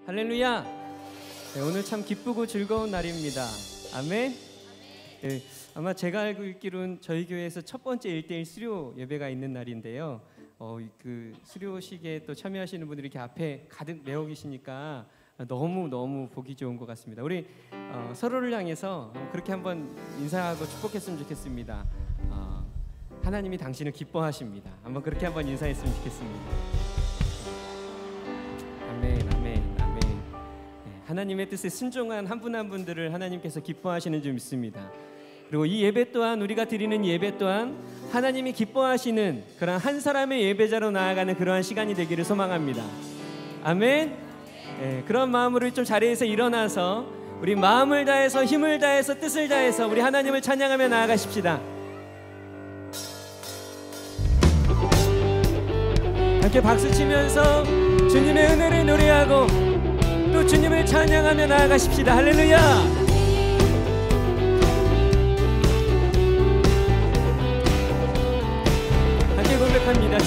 할렐루야. 네, 오늘 참 기쁘고 즐거운 날입니다. 아멘. 네, 아마 제가 알고 있기로는 저희 교회에서 첫 번째 1대1 수료 예배가 있는 날인데요. 그 수료식에 또 참여하시는 분들이 이렇게 앞에 가득 메워 계시니까 너무 보기 좋은 것 같습니다. 우리 서로를 향해서 그렇게 한번 인사하고 축복했으면 좋겠습니다. 하나님이 당신을 기뻐하십니다. 한번 그렇게 한번 인사했으면 좋겠습니다. 아멘, 아멘, 아멘. 네, 하나님의 뜻에 순종한 한 분 한 분들을 하나님께서 기뻐하시는 줄 믿습니다. 그리고 이 예배 또한, 우리가 드리는 예배 또한 하나님이 기뻐하시는 그런 한 사람의 예배자로 나아가는 그러한 시간이 되기를 소망합니다. 아멘. 네, 그런 마음으로 좀 자리에서 일어나서 우리 마음을 다해서, 힘을 다해서, 뜻을 다해서 우리 하나님을 찬양하며 나아가십시다. 함께 박수치면서 주님의 은혜를 노래하고 또 주님을 찬양하며 나아가십시다. 할렐루야. 함께 고백합니다.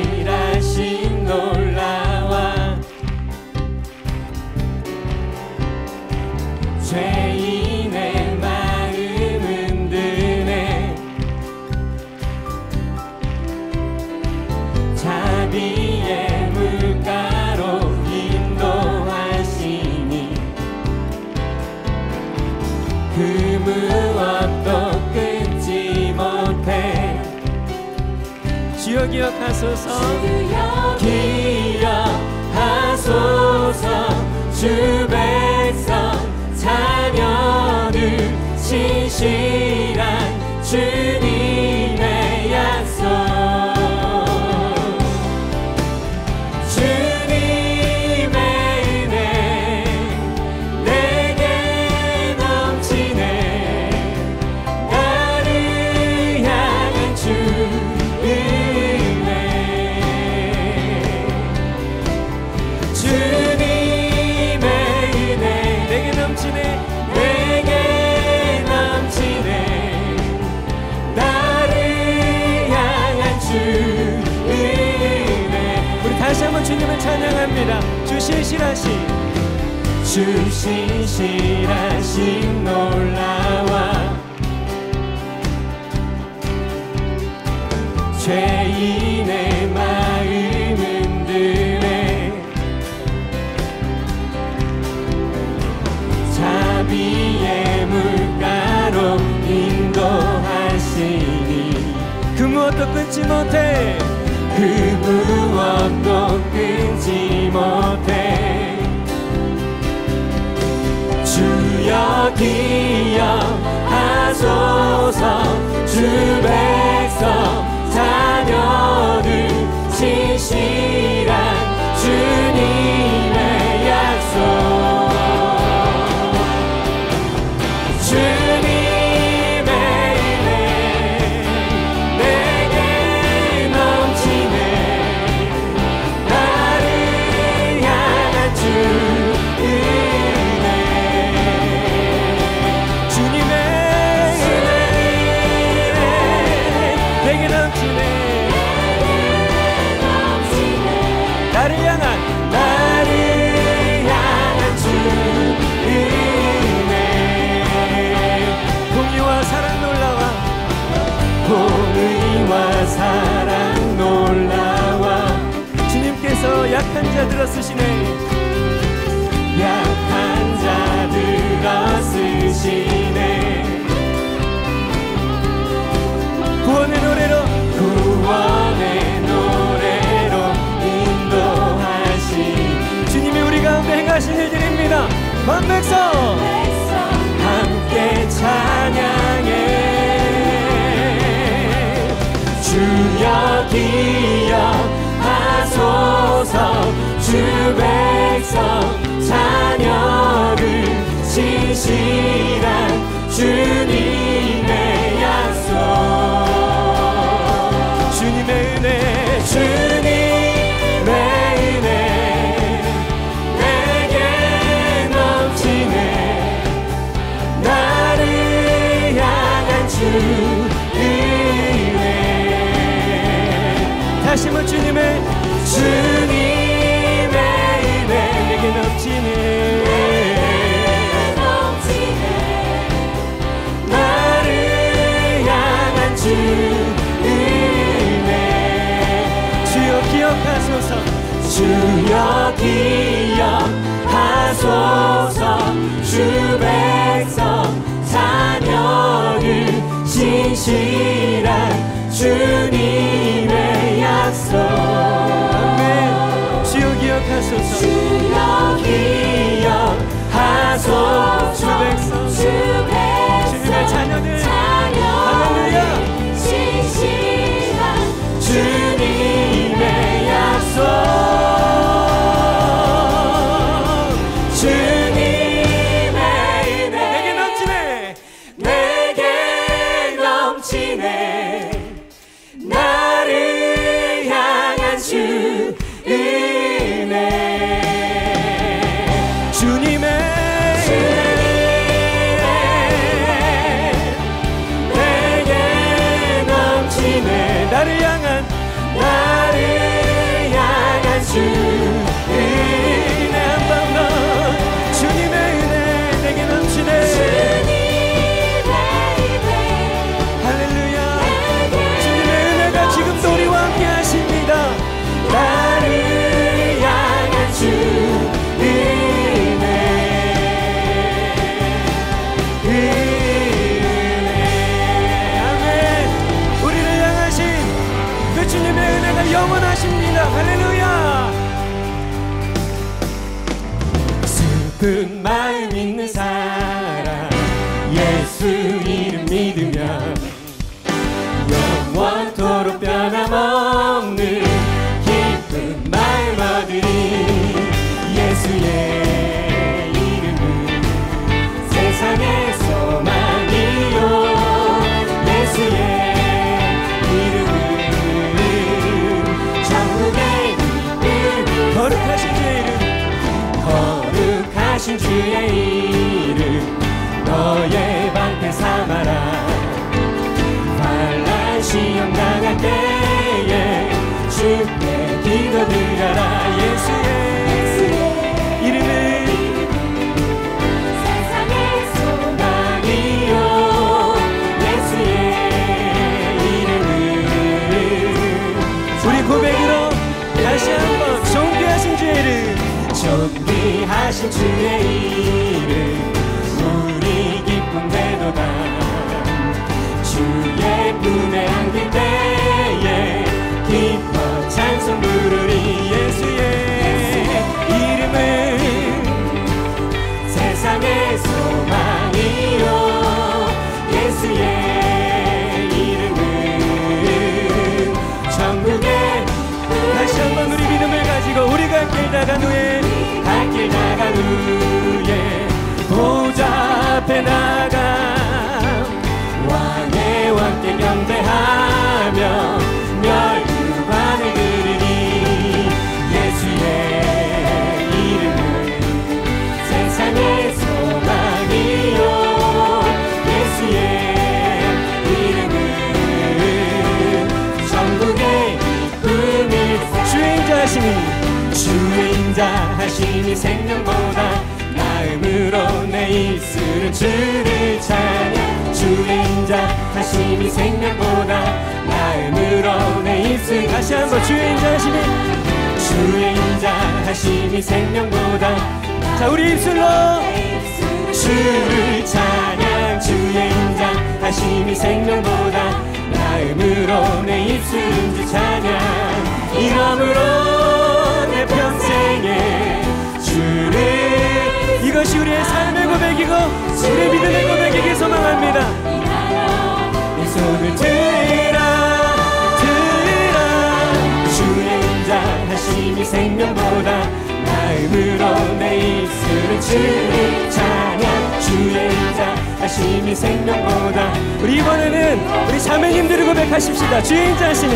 주신실하신 놀라와 죄인의 마음 흔드네 자비의 물가로 인도하시니 그 무엇도 끊지 못해. 주여 기억하소서, 주 백성 자녀들 신실한 주님의 약속. 주님의 은혜 내게 넘치네. 나를 향한 주 다시 한번 주님을 찬양합니다. 주신실하신 놀라와 죄인의 마음 흔드네 자비의 물가로 인도하시니 그 무엇도 끊지 못해. 그 무엇도 끊지 못해. 주여 기억하소서. 주 백성 자녀들 신실한 주님의 약속. 공의와 사랑 놀라와 주님께서 약한 자 들어쓰시네. 약한 자 들어쓰시네. 구원의 노래로 인도하시 주님이 우리 가운데 행하신 일들입니다. 관백성 함께 찬양해. 주여 기억하소서. 주 백성 자녀를 신실한 주님의 약속. 주님의 은혜 내게 넘치네. 나를 향한 주 다시 한번 주님의 주여 기억하소서. 주 백성 자녀를 신실한 주님의 약속. 아멘. 주여 기억하소서. 주여 기억하소서. 주 백성 주님의 자녀들 할렐루야. 신실한 주님의 약속. 주님의 은혜 내게 넘치네. 내게 넘치네. 나를 향한 주 은혜. 주님의 내게 넘치네. 나를 향한 주 은혜. 한 번 더. 주님의 은혜 내게 넘치네. 할렐루야. 주님의 은혜가 지금도 우리와 함께 하십니다. 나를 향한 주 은혜. 아멘. 우리를 향하신 그 주님의 은혜가 영원하십니다. 할렐루야. 슬픈 마음 있는 사람 예수 이름 믿으면 영원토록 변함없는 기쁜 마음 얻으리. 예수의 이름은 세상의 소망이요. 예수의 이름은 천국의 기쁨. 거룩하신 주의 이름. 거룩하신 주의 이름 너의 방패 삼아라. 환난 시험 당할 때에 주께 기도드려라. 예수의 이름은 세상의 소망이요. 예수의 이름은 우리 고백으로 다시 한번 존귀하신 주의 이름. 존귀하신 주의 이름 우리 기쁨 되도다. 주의 품에 안길 때에 기뻐 찬송 부르리. 예수의 이름은 세상의 소망이요. 예수의 이름은 천국의 다시 한번 우리 믿음을 가지고 우리 갈 길 나간 후에 보좌 앞에 나가 왕의 왕께 경배하며 멸류관을 드리니. 예수의 이름은 세상의 소망이요. 예수의 이름은 천국의 기쁨일세. 주의 인자하심이 주의 인자하심이 생명보다 나음으로 내 입술은 주를 찬양. 주의 인자하심이 생명보다 나음으로 내 입술. 다시 한번 주의 인자하심이 주의 인자하심이 생명보다. 자 우리 입술로 주를 찬양. 주의 인자하심이 생명보다 나음으로 내 입술은 주 찬양. 이름으로 내 평생에 주를. 이것이 우리의 삶의 고백이고 우리의 믿음의 고백이길 소망합니다. 내 손을 들라 주의 인자하심이 생명보다 나음으로 내 입술은 주를 찬양. 주의 인자하심이 생명보다. 우리 이번에는 우리 자매님들을 고백하십시다. 주의 인자하심이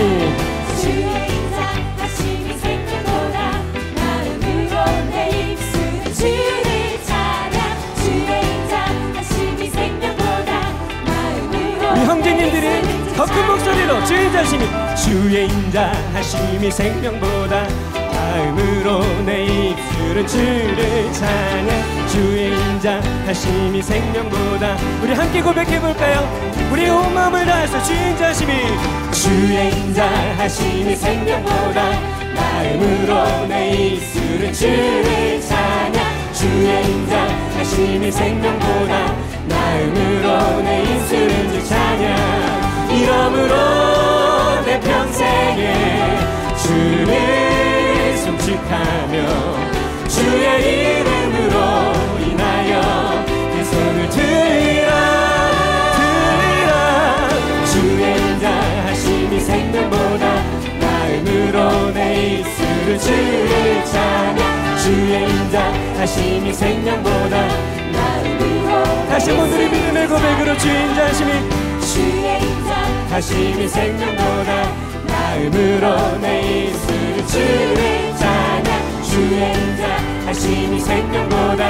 우리 형제님들이 더 큰 목소리로 주의 인자하심이 주의 인자하심이 생명보다 다음으로 내 입술은 주를 찬양. 주의 인자하심이 생명보다. 우리 함께 고백해볼까요? 우리 온 마음을 다해서 주의 인자하심이 주의 인자하심이 생명보다 마음으로 내 입술은 주를 찬양 주의 인자하심이 생명보다 마음으로 내 입술은 주 찬양 이러므로 내 평생에 주를 송축하며 주의 이름으로 인하여 내 손을 들리라 주의 인자하심이 생명보다 마음으로 내 입술은 주를 찬양 주의 인자하심이 생명보다 마음으로 다시 한번 우리 믿음의 고백으로 주의 인자하심이 생명보다 마음으로 내 입술은 주를 찬양 주의 인자하심이 생명보다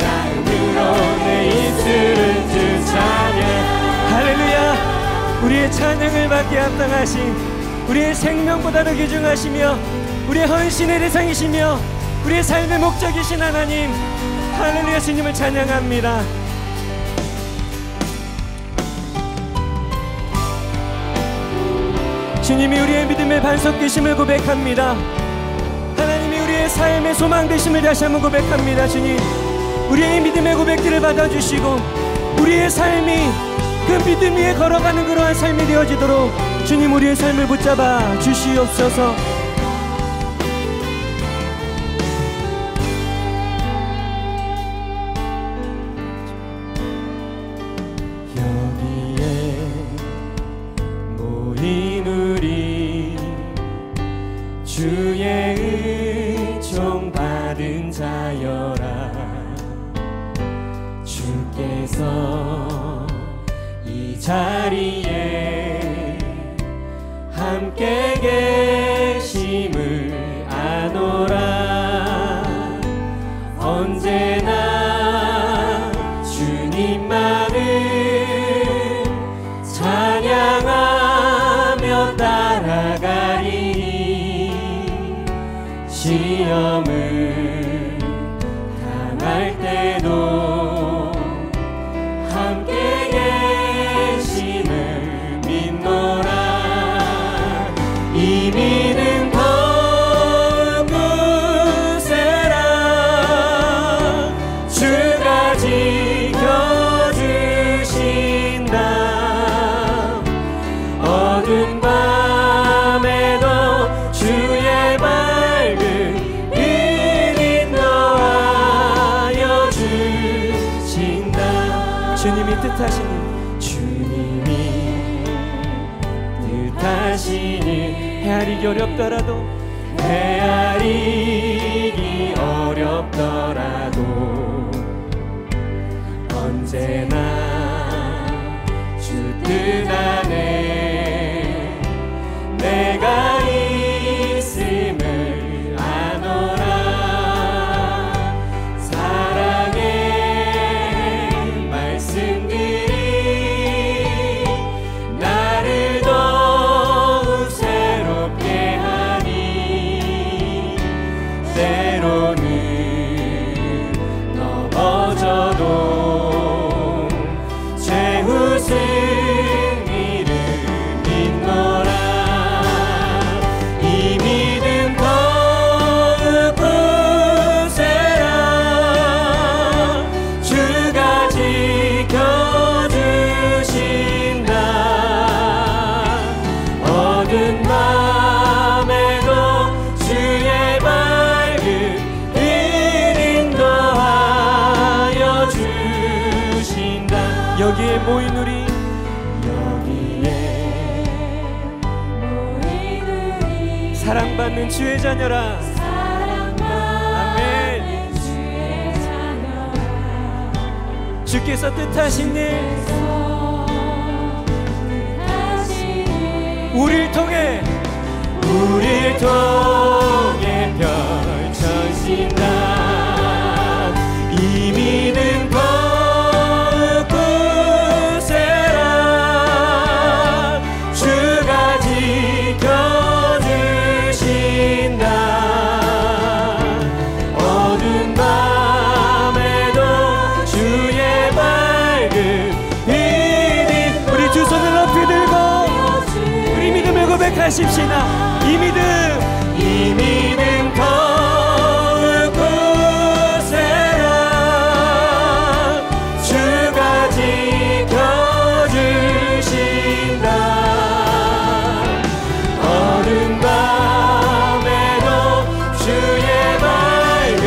마음으로 내 입술은 주 찬양 할렐루야. 우리의 찬양을 받기에 합당하신 우리의 생명보다도 귀중하시며 우리의 헌신의 대상이시며 우리의 삶의 목적이신 하나님 할렐루야. 주님을 찬양합니다. 주님이 우리의 믿음의 반석 되심을 고백합니다. 하나님이 우리의 삶의 소망 되심을 다시 한번 고백합니다. 주님 우리의 믿음의 고백들을 받아주시고 우리의 삶이 그 믿음 위에 걸어가는 그러한 삶이 되어지도록 주님 우리의 삶을 붙잡아 주시옵소서. 여기에 모인 우리 주의 은총 받은 자여라 주께서 이 자리에 함께 계심을 아노라 언제나 주님만을 찬양하며 따라가리니 시험을 당할 때도 함께 계심을 믿노라 이 믿음 더욱 굳세라 주가 지켜주신다 어두운 밤에도 주의 밝은 빛 인도하여 주신다 주님이 뜻하시니 헤아리기 어렵더라도 헤아리기 어렵더라도 언제나 주 뜻 안에 내가 있음을 아노라 사랑의 말씀들이 나를 더욱 새롭게 하니 때로는 넘어져도 최후 승리를 믿노라 이 믿음 더욱 굳세라 주가 지켜주신다 어두운 밤에도 주의 밝은 빛 인도하여 주신다 여기에 모인 우리 사랑받는 주의 자녀라 아멘 주께서 뜻하신 일 우리를 통해 펼쳐진다 이 믿음 더욱 굳세라 주가 지켜주신다 어두운 밤에도 주의 밝은 빛이 우리 두 손을 높이 들고 우리 믿음을 고백하십시다 이 믿음 믿음 더욱 굳세라. 주가 지켜주신다. 어두운 밤에도 주의 밝은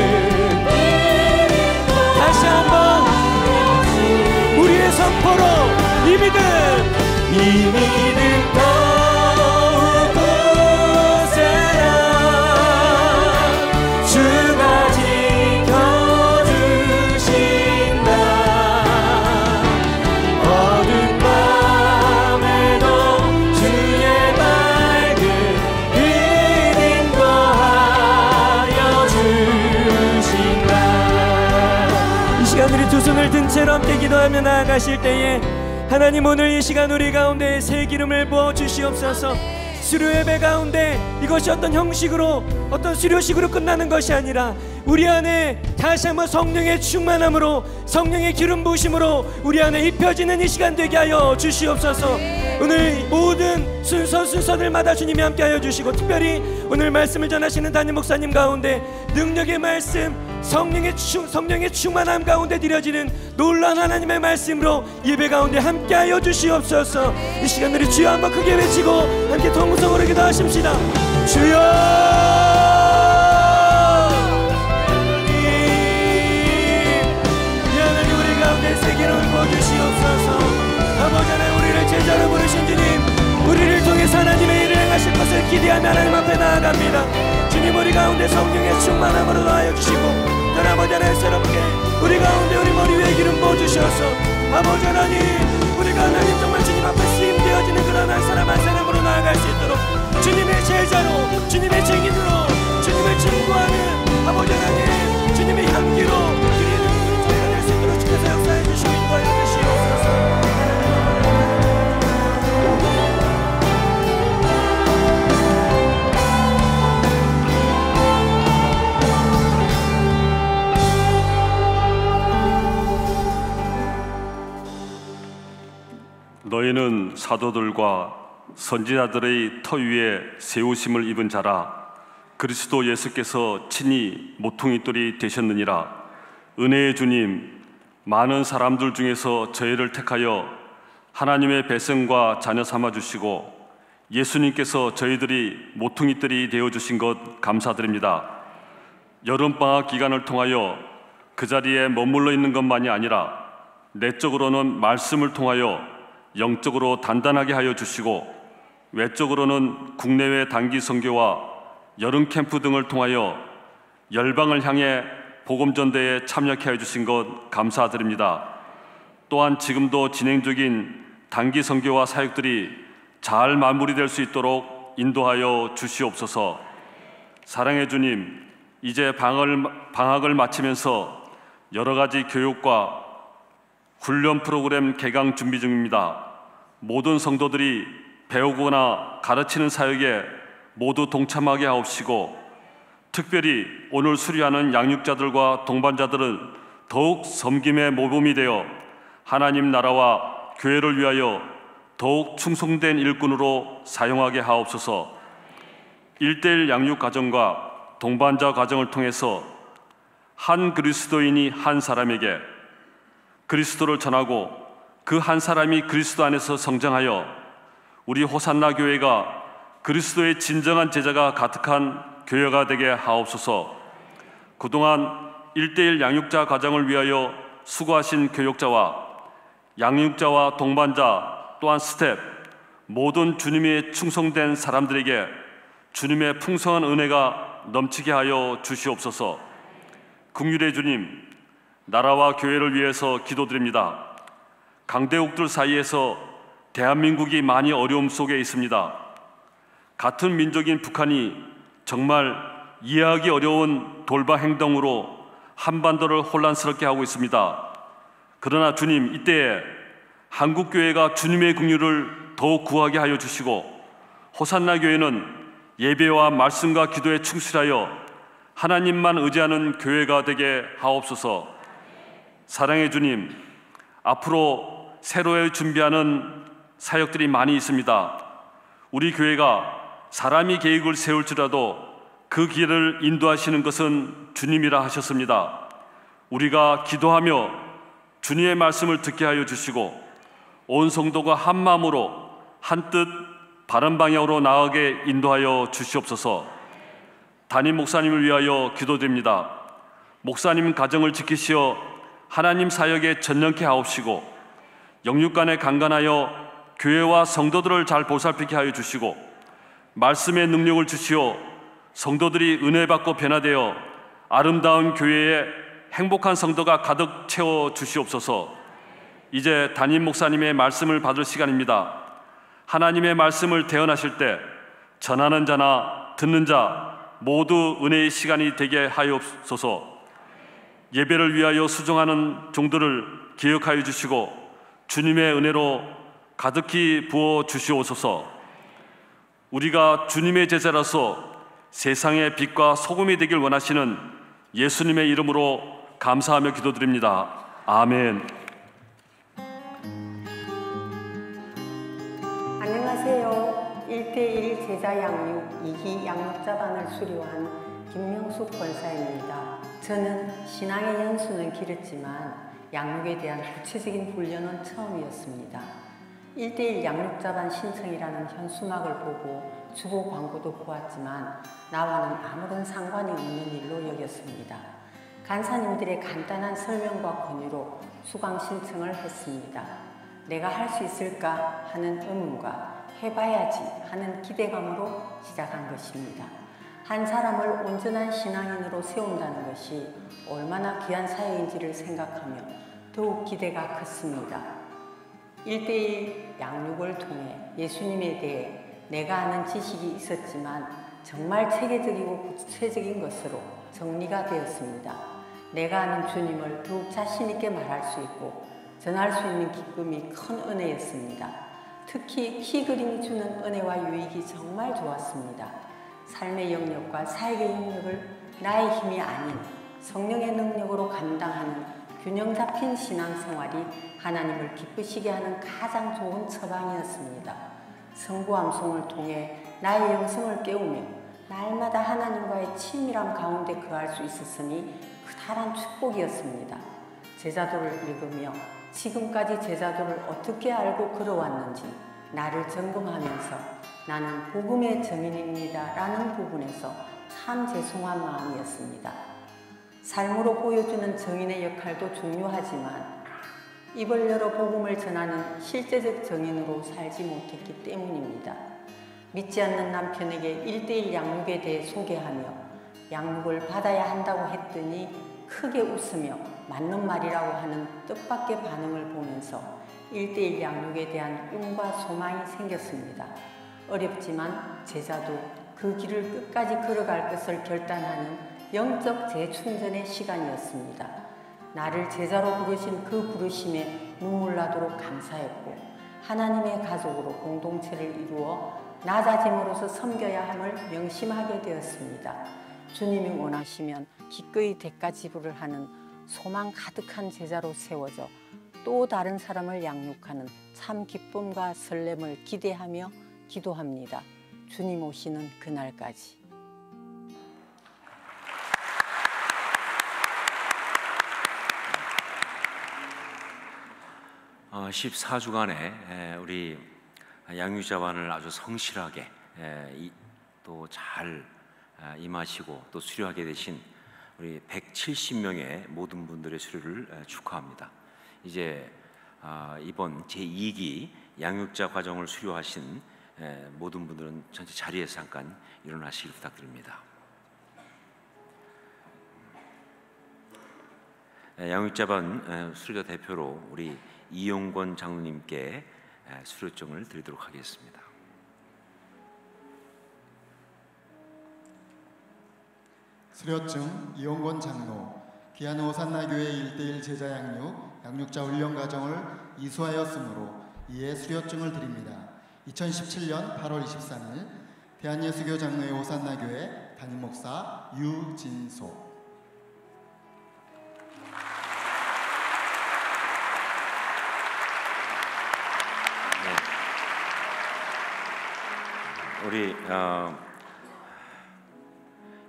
다시 한번 우리의 선포로 이 믿음 더욱 굳세라. 주가 지켜주신다. 어두운 밤에도 주의 밝은 빛 인도하여 주신다. 이 시간 우리 두 손을 든 채로 함께 기도하며 나아가실 때에 하나님, 오늘 이 시간 우리 가운데 새 기름을 부어 주시옵소서. 수료 예배 가운데 이것이 어떤 형식으로, 어떤 수료식으로 끝나는 것이 아니라 우리 안에 다시 한번 성령의 충만함으로, 성령의 기름 부으심으로 우리 안에 입혀지는 이 시간 되게 하여 주시옵소서. 오늘 모든 순서들마다 주님이 함께하여 주시고, 특별히 오늘 말씀을 전하시는 담임 목사님 가운데 능력의 말씀, 성령의 충만함 가운데 드려지는 놀라운 하나님의 말씀으로 예배 가운데 함께하여 주시옵소서. 이 시간 우리 주여 한번 크게 외치고 함께 동성으로 기도하십시다. 주여, 이 하나님 우리 가운데 새 기름을 부어주시옵소서. 아버지 하나님, 우리를 제자로 부르신 주님, 우리를 통해서 하나님의 일을 행하실 것을 기대하며 하나님 앞에 나아갑니다. 주님, 우리 가운데 성령의 충만함으로 더하여 주시고, 아버지 하나님, 새롭게 우리 가운데 우리 머리 위에 기름 부어주셔서 아버지 하나님, 우리가 하나님 정말 주님 앞에 쓰임되어지는 그런 한 사람 한 사람으로 나아갈 수 있도록 주님의 제자로, 주님의 증인으로, 주님을 증거하는 아버지 하나님, 주님의 향기로 드리는 우리 저희가 될 수 있도록 주께서 역사해 주시고 인도하여 주시옵소서. 너희는 사도들과 선지자들의 터 위에 세우심을 입은 자라. 그리스도 예수께서 친히 모퉁이돌이 되셨느니라. 은혜의 주님, 많은 사람들 중에서 저희를 택하여 하나님의 백성과 자녀 삼아주시고 예수님께서 저희들이 모퉁이돌이 되어주신 것 감사드립니다. 여름방학 기간을 통하여 그 자리에 머물러 있는 것만이 아니라 내적으로는 말씀을 통하여 영적으로 단단하게 하여 주시고 외적으로는 국내외 단기 선교와 여름 캠프 등을 통하여 열방을 향해 복음 전대에 참여케 해주신 것 감사드립니다. 또한 지금도 진행 중인 단기 선교와 사역들이 잘 마무리될 수 있도록 인도하여 주시옵소서. 사랑의 주님, 이제 방학을 마치면서 여러 가지 교육과 훈련 프로그램 개강 준비 중입니다. 모든 성도들이 배우거나 가르치는 사역에 모두 동참하게 하옵시고, 특별히 오늘 수료하는 양육자들과 동반자들은 더욱 섬김의 모범이 되어 하나님 나라와 교회를 위하여 더욱 충성된 일꾼으로 사용하게 하옵소서. 1:1 양육 과정과 동반자 과정을 통해서 한 그리스도인이 한 사람에게 그리스도를 전하고 그 한 사람이 그리스도 안에서 성장하여 우리 호산나 교회가 그리스도의 진정한 제자가 가득한 교회가 되게 하옵소서. 그동안 1:1 양육자 과정을 위하여 수고하신 교육자와 양육자와 동반자 또한 스텝 모든 주님의 충성된 사람들에게 주님의 풍성한 은혜가 넘치게 하여 주시옵소서. 긍휼의 주님, 나라와 교회를 위해서 기도드립니다. 강대국들 사이에서 대한민국이 많이 어려움 속에 있습니다. 같은 민족인 북한이 정말 이해하기 어려운 돌발 행동으로 한반도를 혼란스럽게 하고 있습니다. 그러나 주님, 이때에 한국교회가 주님의 긍휼을 더욱 구하게 하여 주시고 호산나 교회는 예배와 말씀과 기도에 충실하여 하나님만 의지하는 교회가 되게 하옵소서. 사랑의 주님, 앞으로 새로 준비하는 사역들이 많이 있습니다. 우리 교회가 사람이 계획을 세울지라도 그 길을 인도하시는 것은 주님이라 하셨습니다. 우리가 기도하며 주님의 말씀을 듣게 하여 주시고 온 성도가 한 마음으로 한뜻 바른 방향으로 나아가게 인도하여 주시옵소서. 담임 목사님을 위하여 기도드립니다. 목사님 가정을 지키시어 하나님 사역에 전념케 하옵시고 영육간에 강건하여 교회와 성도들을 잘 보살피게 하여 주시고 말씀의 능력을 주시어 성도들이 은혜 받고 변화되어 아름다운 교회에 행복한 성도가 가득 채워 주시옵소서. 이제 담임 목사님의 말씀을 받을 시간입니다. 하나님의 말씀을 대언하실 때 전하는 자나 듣는 자 모두 은혜의 시간이 되게 하옵소서. 예배를 위하여 수종하는 종들을 기억하여 주시고 주님의 은혜로 가득히 부어 주시옵소서. 우리가 주님의 제자라서 세상의 빛과 소금이 되길 원하시는 예수님의 이름으로 감사하며 기도드립니다. 아멘. 안녕하세요. 1대1 제자 양육 2기 양육자반을 수료한 김명숙 권사입니다. 저는 신앙의 연수는 길었지만 양육에 대한 구체적인 훈련은 처음이었습니다. 1대1 양육자반 신청이라는 현수막을 보고 주보 광고도 보았지만 나와는 아무런 상관이 없는 일로 여겼습니다. 간사님들의 간단한 설명과 권유로 수강 신청을 했습니다. 내가 할 수 있을까 하는 의문과 해봐야지 하는 기대감으로 시작한 것입니다. 한 사람을 온전한 신앙인으로 세운다는 것이 얼마나 귀한 사역인지를 생각하며 더욱 기대가 컸습니다. 1대1 양육을 통해 예수님에 대해 내가 아는 지식이 있었지만 정말 체계적이고 구체적인 것으로 정리가 되었습니다. 내가 아는 주님을 더욱 자신 있게 말할 수 있고 전할 수 있는 기쁨이 큰 은혜였습니다. 특히 키 그림이 주는 은혜와 유익이 정말 좋았습니다. 삶의 영역과 사역의 영역을 나의 힘이 아닌 성령의 능력으로 감당하는 균형 잡힌 신앙생활이 하나님을 기쁘시게 하는 가장 좋은 처방이었습니다. 성부암송을 통해 나의 영성을 깨우며 날마다 하나님과의 친밀함 가운데 거할 수 있었으니 그다란 축복이었습니다. 제자도를 읽으며 지금까지 제자도를 어떻게 알고 걸어왔는지 나를 점검하면서 나는 복음의 증인입니다 라는 부분에서 참 죄송한 마음이었습니다. 삶으로 보여주는 증인의 역할도 중요하지만 입을 열어 복음을 전하는 실제적 증인으로 살지 못했기 때문입니다. 믿지 않는 남편에게 1대1 양육에 대해 소개하며 양육을 받아야 한다고 했더니 크게 웃으며 맞는 말이라고 하는 뜻밖의 반응을 보면서 1대1 양육에 대한 꿈과 소망이 생겼습니다. 어렵지만 제자도 그 길을 끝까지 걸어갈 것을 결단하는 영적 재충전의 시간이었습니다. 나를 제자로 부르신 그 부르심에 눈물 나도록 감사했고 하나님의 가족으로 공동체를 이루어 낮아짐으로써 섬겨야 함을 명심하게 되었습니다. 주님이 원하시면 기꺼이 대가 지불을 하는 소망 가득한 제자로 세워져 또 다른 사람을 양육하는 참 기쁨과 설렘을 기대하며 기도합니다. 주님 오시는 그날까지. 14주간에 우리 양육자반을 아주 성실하게 또 잘 임하시고 또 수료하게 되신 우리 170명의 모든 분들의 수료를 축하합니다. 이제 이번 제2기 양육자 과정을 수료하신 모든 분들은 전체 자리에서 잠깐 일어나시길 부탁드립니다. 양육자반 수료자 대표로 우리 이용권 장로님께 수료증을 드리도록 하겠습니다. 수료증 이용권 장로, 귀한 호산나교회 1대1 제자 양육자 훈련 과정을 이수하였으므로 이에 수료증을 드립니다. 2017년 8월 23일 대한예수교 장로회 호산나교회 담임목사 유진소. 우리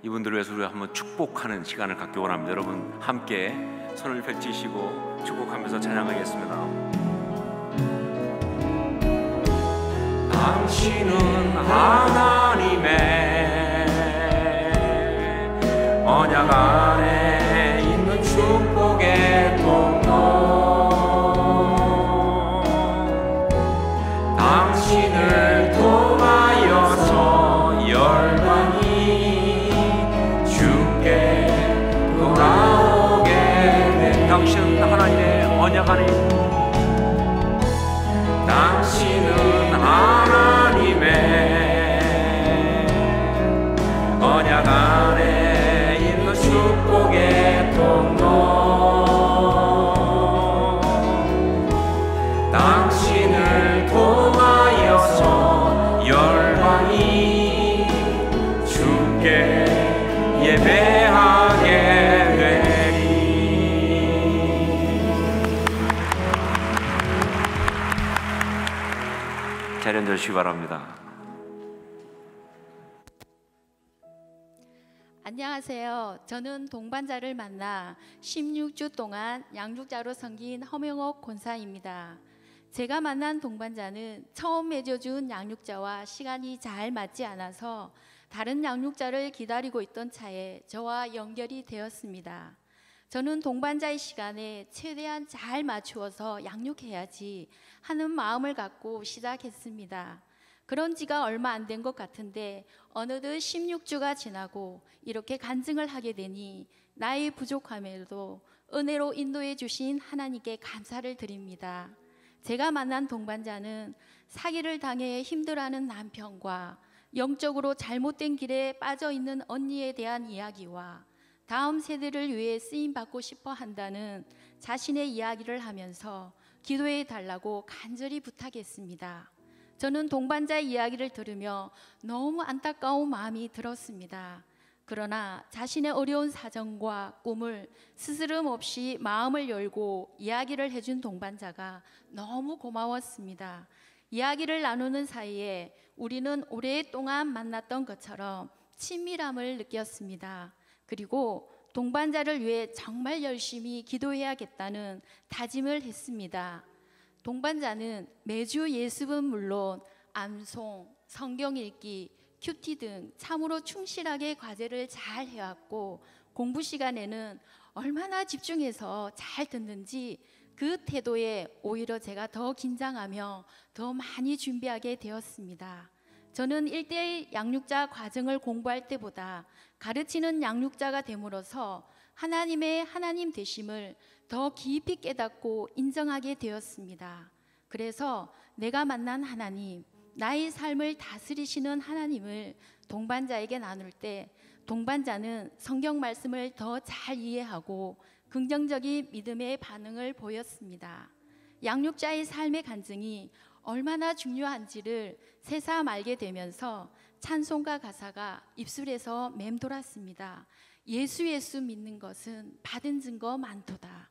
이분들을 위해서 우리가 한번 축복하는 시간을 갖기 원합니다. 여러분 함께 손을 펼치시고 축복하면서 찬양하겠습니다. 당신은 하나님의 언약 안에 있는 축복의 통로, 당신을 통하여서 열방이 주께 돌아오게 된 당신은 하나님의 언약 안에 당신은 하나님의 언약 안에 있는 축복의 통로, 당신을 통하여서 열방이 주께 예배하게 되리. 자리 앉으시기 바랍니다. 안녕하세요. 저는 동반자를 만나 16주 동안 양육자로 섬긴 허명옥 권사입니다. 제가 만난 동반자는 처음 맺어준 양육자와 시간이 잘 맞지 않아서 다른 양육자를 기다리고 있던 차에 저와 연결이 되었습니다. 저는 동반자의 시간에 최대한 잘 맞추어서 양육해야지 하는 마음을 갖고 시작했습니다. 그런 지가 얼마 안 된 것 같은데 어느덧 16주가 지나고 이렇게 간증을 하게 되니 나의 부족함에도 은혜로 인도해 주신 하나님께 감사를 드립니다. 제가 만난 동반자는 사기를 당해 힘들어하는 남편과 영적으로 잘못된 길에 빠져있는 언니에 대한 이야기와 다음 세대를 위해 쓰임받고 싶어 한다는 자신의 이야기를 하면서 기도해 달라고 간절히 부탁했습니다. 저는 동반자의 이야기를 들으며 너무 안타까운 마음이 들었습니다. 그러나 자신의 어려운 사정과 꿈을 스스럼 없이 마음을 열고 이야기를 해준 동반자가 너무 고마웠습니다. 이야기를 나누는 사이에 우리는 오랫동안 만났던 것처럼 친밀함을 느꼈습니다. 그리고 동반자를 위해 정말 열심히 기도해야겠다는 다짐을 했습니다. 동반자는 매주 예습은 물론 암송, 성경 읽기, 큐티 등 참으로 충실하게 과제를 잘 해왔고 공부 시간에는 얼마나 집중해서 잘 듣는지 그 태도에 오히려 제가 더 긴장하며 더 많이 준비하게 되었습니다. 저는 1대1 양육자 과정을 공부할 때보다 가르치는 양육자가 됨으로써 하나님의 하나님 되심을 더 깊이 깨닫고 인정하게 되었습니다. 그래서 내가 만난 하나님, 나의 삶을 다스리시는 하나님을 동반자에게 나눌 때 동반자는 성경 말씀을 더 잘 이해하고 긍정적인 믿음의 반응을 보였습니다. 양육자의 삶의 간증이 얼마나 중요한지를 새삼 알게 되면서 찬송가 가사가 입술에서 맴돌았습니다. 예수 예수 믿는 것은 받은 증거 많도다.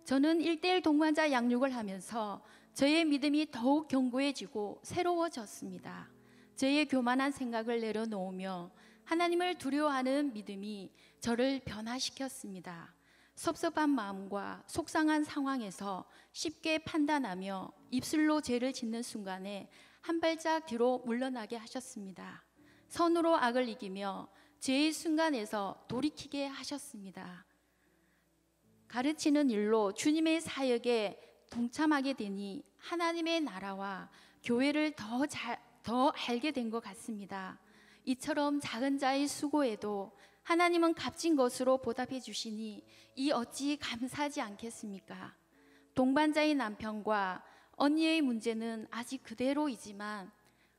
저는 1대1 동반자 양육을 하면서 저의 믿음이 더욱 견고해지고 새로워졌습니다. 저의 교만한 생각을 내려놓으며 하나님을 두려워하는 믿음이 저를 변화시켰습니다. 섭섭한 마음과 속상한 상황에서 쉽게 판단하며 입술로 죄를 짓는 순간에 한 발짝 뒤로 물러나게 하셨습니다. 선으로 악을 이기며 죄의 순간에서 돌이키게 하셨습니다. 가르치는 일로 주님의 사역에 동참하게 되니 하나님의 나라와 교회를 더 알게 된 것 같습니다. 이처럼 작은 자의 수고에도 하나님은 값진 것으로 보답해 주시니 이 어찌 감사하지 않겠습니까? 동반자의 남편과 언니의 문제는 아직 그대로이지만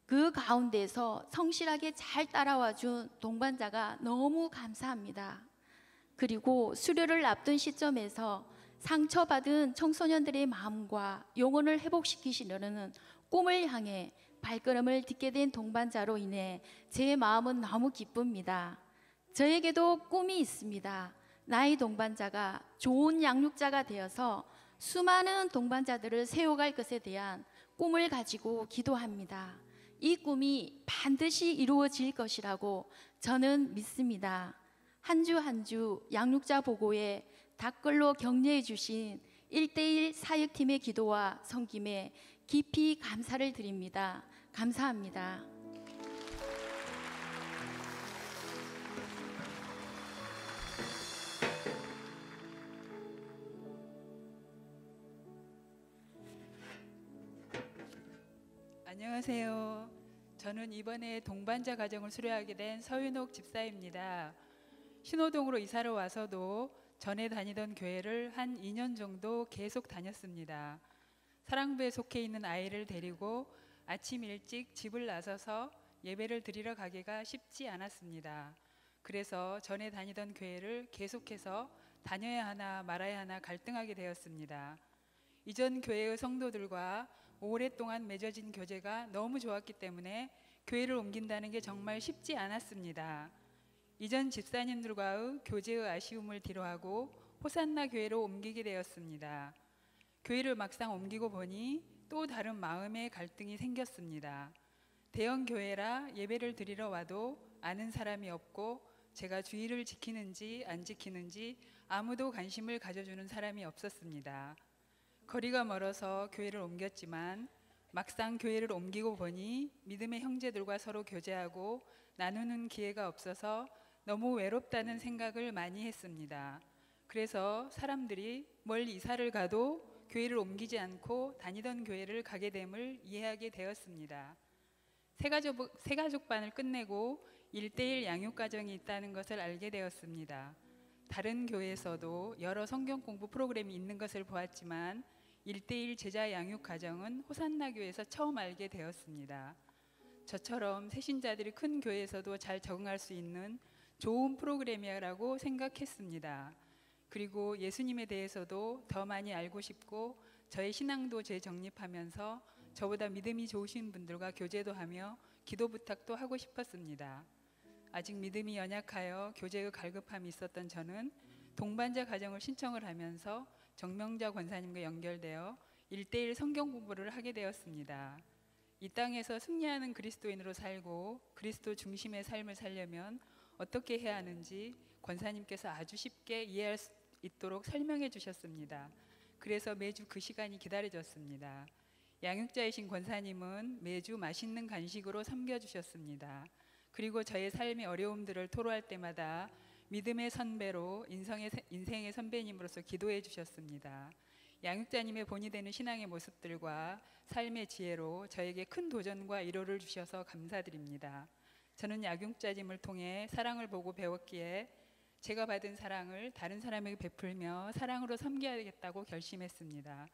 그 가운데서 성실하게 잘 따라와 준 동반자가 너무 감사합니다. 그리고 수료를 앞둔 시점에서 상처받은 청소년들의 마음과 영혼을 회복시키시려는 꿈을 향해 발걸음을 딛게 된 동반자로 인해 제 마음은 너무 기쁩니다. 저에게도 꿈이 있습니다. 나의 동반자가 좋은 양육자가 되어서 수많은 동반자들을 세워갈 것에 대한 꿈을 가지고 기도합니다. 이 꿈이 반드시 이루어질 것이라고 저는 믿습니다. 한 주 한 주 양육자 보고에 댓글로 격려해 주신 1:1 사역팀의 기도와 섬김에 깊이 감사를 드립니다. 감사합니다. 안녕하세요. 저는 이번에 동반자 가정을 수료하게 된 서윤옥 집사입니다. 신호동으로 이사를 와서도 전에 다니던 교회를 한 2년 정도 계속 다녔습니다. 사랑부에 속해 있는 아이를 데리고 아침 일찍 집을 나서서 예배를 드리러 가기가 쉽지 않았습니다. 그래서 전에 다니던 교회를 계속해서 다녀야 하나 말아야 하나 갈등하게 되었습니다. 이전 교회의 성도들과 오랫동안 맺어진 교제가 너무 좋았기 때문에 교회를 옮긴다는 게 정말 쉽지 않았습니다. 이전 집사님들과의 교제의 아쉬움을 뒤로하고 호산나 교회로 옮기게 되었습니다. 교회를 막상 옮기고 보니 또 다른 마음의 갈등이 생겼습니다. 대형 교회라 예배를 드리러 와도 아는 사람이 없고 제가 주의를 지키는지 안 지키는지 아무도 관심을 가져주는 사람이 없었습니다. 거리가 멀어서 교회를 옮겼지만 막상 교회를 옮기고 보니 믿음의 형제들과 서로 교제하고 나누는 기회가 없어서 너무 외롭다는 생각을 많이 했습니다. 그래서 사람들이 멀리 이사를 가도 교회를 옮기지 않고 다니던 교회를 가게 됨을 이해하게 되었습니다. 새가족반을 끝내고 1:1 양육가정이 있다는 것을 알게 되었습니다. 다른 교회에서도 여러 성경 공부 프로그램이 있는 것을 보았지만 1:1 제자 양육 가정은 호산나 교회에서 처음 알게 되었습니다. 저처럼 새신자들이 큰 교회에서도 잘 적응할 수 있는 좋은 프로그램이라고 생각했습니다. 그리고 예수님에 대해서도 더 많이 알고 싶고 저의 신앙도 재정립하면서 저보다 믿음이 좋으신 분들과 교제도 하며 기도 부탁도 하고 싶었습니다. 아직 믿음이 연약하여 교제의 갈급함이 있었던 저는 동반자 가정을 신청을 하면서 정명자 권사님과 연결되어 1:1 성경 공부를 하게 되었습니다. 이 땅에서 승리하는 그리스도인으로 살고 그리스도 중심의 삶을 살려면 어떻게 해야 하는지 권사님께서 아주 쉽게 이해할 수 있도록 설명해 주셨습니다. 그래서 매주 그 시간이 기다려졌습니다. 양육자이신 권사님은 매주 맛있는 간식으로 섬겨주셨습니다. 그리고 저의 삶의 어려움들을 토로할 때마다 믿음의 선배로 인생의 선배님으로서 기도해 주셨습니다. 양육자님의 본이 되는 신앙의 모습들과 삶의 지혜로 저에게 큰 도전과 위로를 주셔서 감사드립니다. 저는 양육자님을 통해 사랑을 보고 배웠기에 제가 받은 사랑을 다른 사람에게 베풀며 사랑으로 섬겨야겠다고 결심했습니다.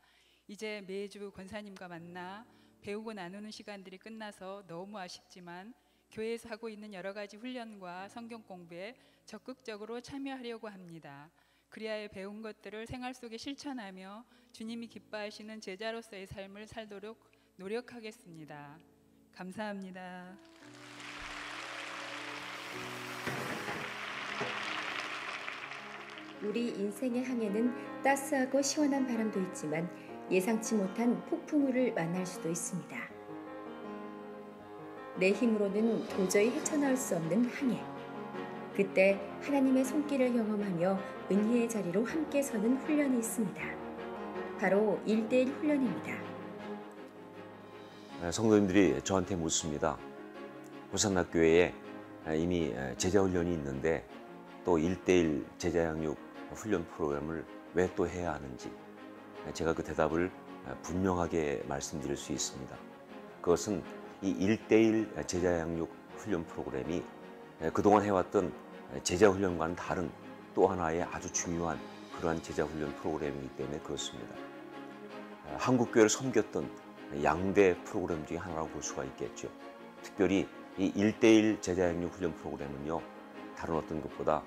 이제 매주 권사님과 만나 배우고 나누는 시간들이 끝나서 너무 아쉽지만 교회에서 하고 있는 여러 가지 훈련과 성경 공부에 적극적으로 참여하려고 합니다. 그리하여 배운 것들을 생활 속에 실천하며 주님이 기뻐하시는 제자로서의 삶을 살도록 노력하겠습니다. 감사합니다. 우리 인생의 항해는 따스하고 시원한 바람도 있지만 예상치 못한 폭풍우를 만날 수도 있습니다. 내 힘으로는 도저히 헤쳐나올 수 없는 항해. 그때 하나님의 손길을 경험하며 은혜의 자리로 함께 서는 훈련이 있습니다. 바로 1:1 훈련입니다. 성도님들이 저한테 묻습니다. 호산나 교회에 이미 제자 훈련이 있는데 또 1:1 제자 양육 훈련 프로그램을 왜 또 해야 하는지 제가 그 대답을 분명하게 말씀드릴 수 있습니다. 그것은 이 1:1 제자 양육 훈련 프로그램이 그동안 해왔던 제자 훈련과는 다른 또 하나의 아주 중요한 그러한 제자 훈련 프로그램이기 때문에 그렇습니다. 한국교회를 섬겼던 양대 프로그램 중에 하나라고 볼 수가 있겠죠. 특별히 이 1:1 제자 양육 훈련 프로그램은요, 다른 어떤 것보다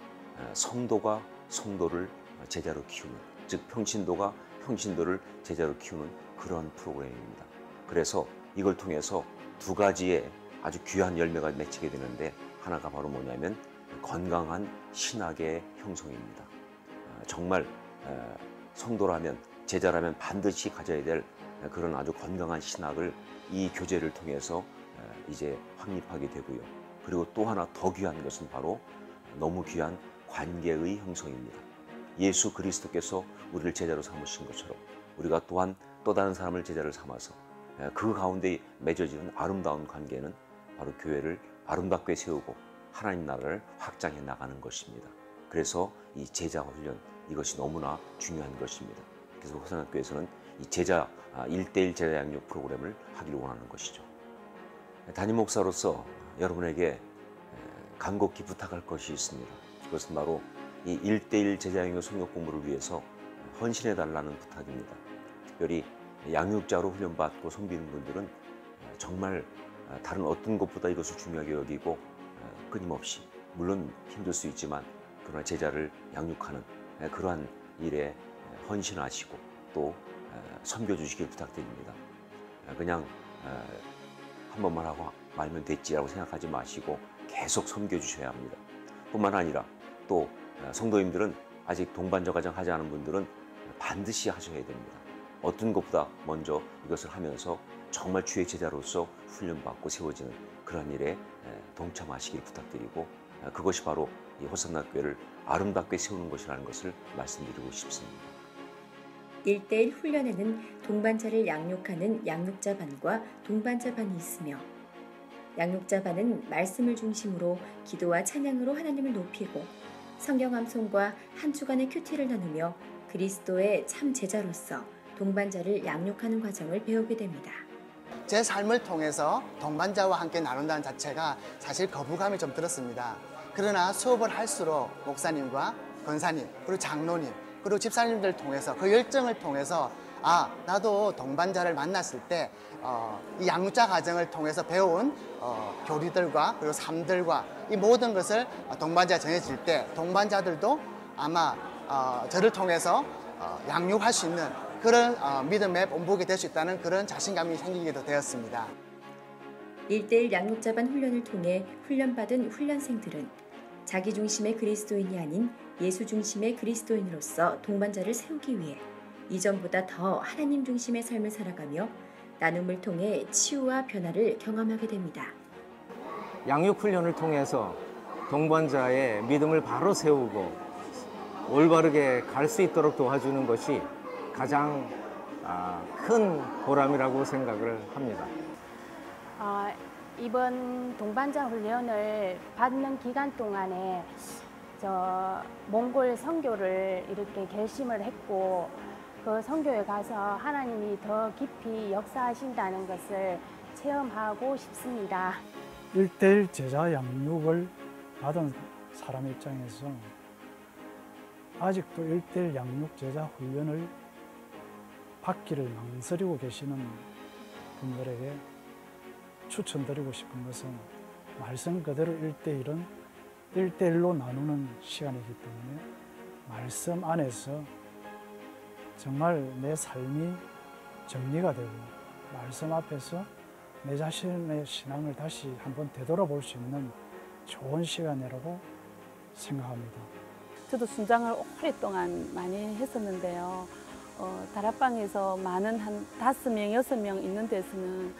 성도가 성도를 제자로 키우는, 즉 평신도가 평신도를 제자로 키우는 그런 프로그램입니다. 그래서 이걸 통해서 두 가지의 아주 귀한 열매가 맺히게 되는데, 하나가 바로 뭐냐면 건강한 신학의 형성입니다. 정말 성도라면, 제자라면 반드시 가져야 될 그런 아주 건강한 신학을 이 교제를 통해서 이제 확립하게 되고요. 그리고 또 하나 더 귀한 것은 바로 너무 귀한 관계의 형성입니다. 예수 그리스도께서 우리를 제자로 삼으신 것처럼 우리가 또한 또 다른 사람을 제자를 삼아서 그 가운데 맺어지는 아름다운 관계는 바로 교회를 아름답게 세우고 하나님 나라를 확장해 나가는 것입니다. 그래서 이 제자 훈련, 이것이 너무나 중요한 것입니다. 그래서 호산학교에서는 이 제자 1대1 제자 양육 프로그램을 하기를 원하는 것이죠. 담임 목사로서 여러분에게 간곡히 부탁할 것이 있습니다. 그것은 바로 이 1대1 제자 양육 성역 공부를 위해서 헌신해 달라는 부탁입니다. 특별히 양육자로 훈련받고 섬기는 분들은 정말 다른 어떤 것보다 이것을 중요하게 여기고 끊임없이, 물론 힘들 수 있지만 그러나 제자를 양육하는 그러한 일에 헌신하시고 또 섬겨주시길 부탁드립니다. 그냥 한 번만 하고 말면 됐지라고 생각하지 마시고 계속 섬겨주셔야 합니다. 뿐만 아니라 또 성도님들은 아직 동반자 과정 하지 않은 분들은 반드시 하셔야 됩니다. 어떤 것보다 먼저 이것을 하면서 정말 주의 제자로서 훈련받고 세워지는 그러한 일에 동참하시길 부탁드리고, 그것이 바로 이 호산나교회를 아름답게 세우는 것이라는 것을 말씀드리고 싶습니다. 1대1 훈련에는 동반자를 양육하는 양육자반과 동반자반이 있으며, 양육자반은 말씀을 중심으로 기도와 찬양으로 하나님을 높이고 성경 암송과 한 주간의 큐티를 나누며 그리스도의 참 제자로서 동반자를 양육하는 과정을 배우게 됩니다. 제 삶을 통해서 동반자와 함께 나눈다는 자체가 사실 거부감이 좀 들었습니다. 그러나 수업을 할수록 목사님과 권사님, 그리고 장로님, 그리고 집사님들 통해서 그 열정을 통해서 나도 동반자를 만났을 때 이 양육자 과정을 통해서 배운 교리들과 그리고 삶들과 이 모든 것을 동반자에 전해질 때 동반자들도 아마 저를 통해서 양육할 수 있는 그런 믿음의 본보기 될 수 있다는 그런 자신감이 생기기도 되었습니다. 1대1 양육자반 훈련을 통해 훈련받은 훈련생들은 자기 중심의 그리스도인이 아닌 예수 중심의 그리스도인으로서 동반자를 세우기 위해 이전보다 더 하나님 중심의 삶을 살아가며 나눔을 통해 치유와 변화를 경험하게 됩니다. 양육 훈련을 통해서 동반자의 믿음을 바로 세우고 올바르게 갈 수 있도록 도와주는 것이 가장 큰 보람이라고 생각을 합니다. 이번 동반자 훈련을 받는 기간 동안에 몽골 선교를 이렇게 결심을 했고, 그 선교에 가서 하나님이 더 깊이 역사하신다는 것을 체험하고 싶습니다. 1대1 제자 양육을 받은 사람 입장에서 아직도 1대1 양육 제자 훈련을 받기를 망설이고 계시는 분들에게 추천드리고 싶은 것은, 말씀 그대로 1대1은 1대1로 나누는 시간이기 때문에 말씀 안에서 정말 내 삶이 정리가 되고 말씀 앞에서 내 자신의 신앙을 다시 한번 되돌아볼 수 있는 좋은 시간이라고 생각합니다. 저도 순장을 오랫동안 많이 했었는데요. 다락방에서 많은 한 5명, 6명 있는 데서는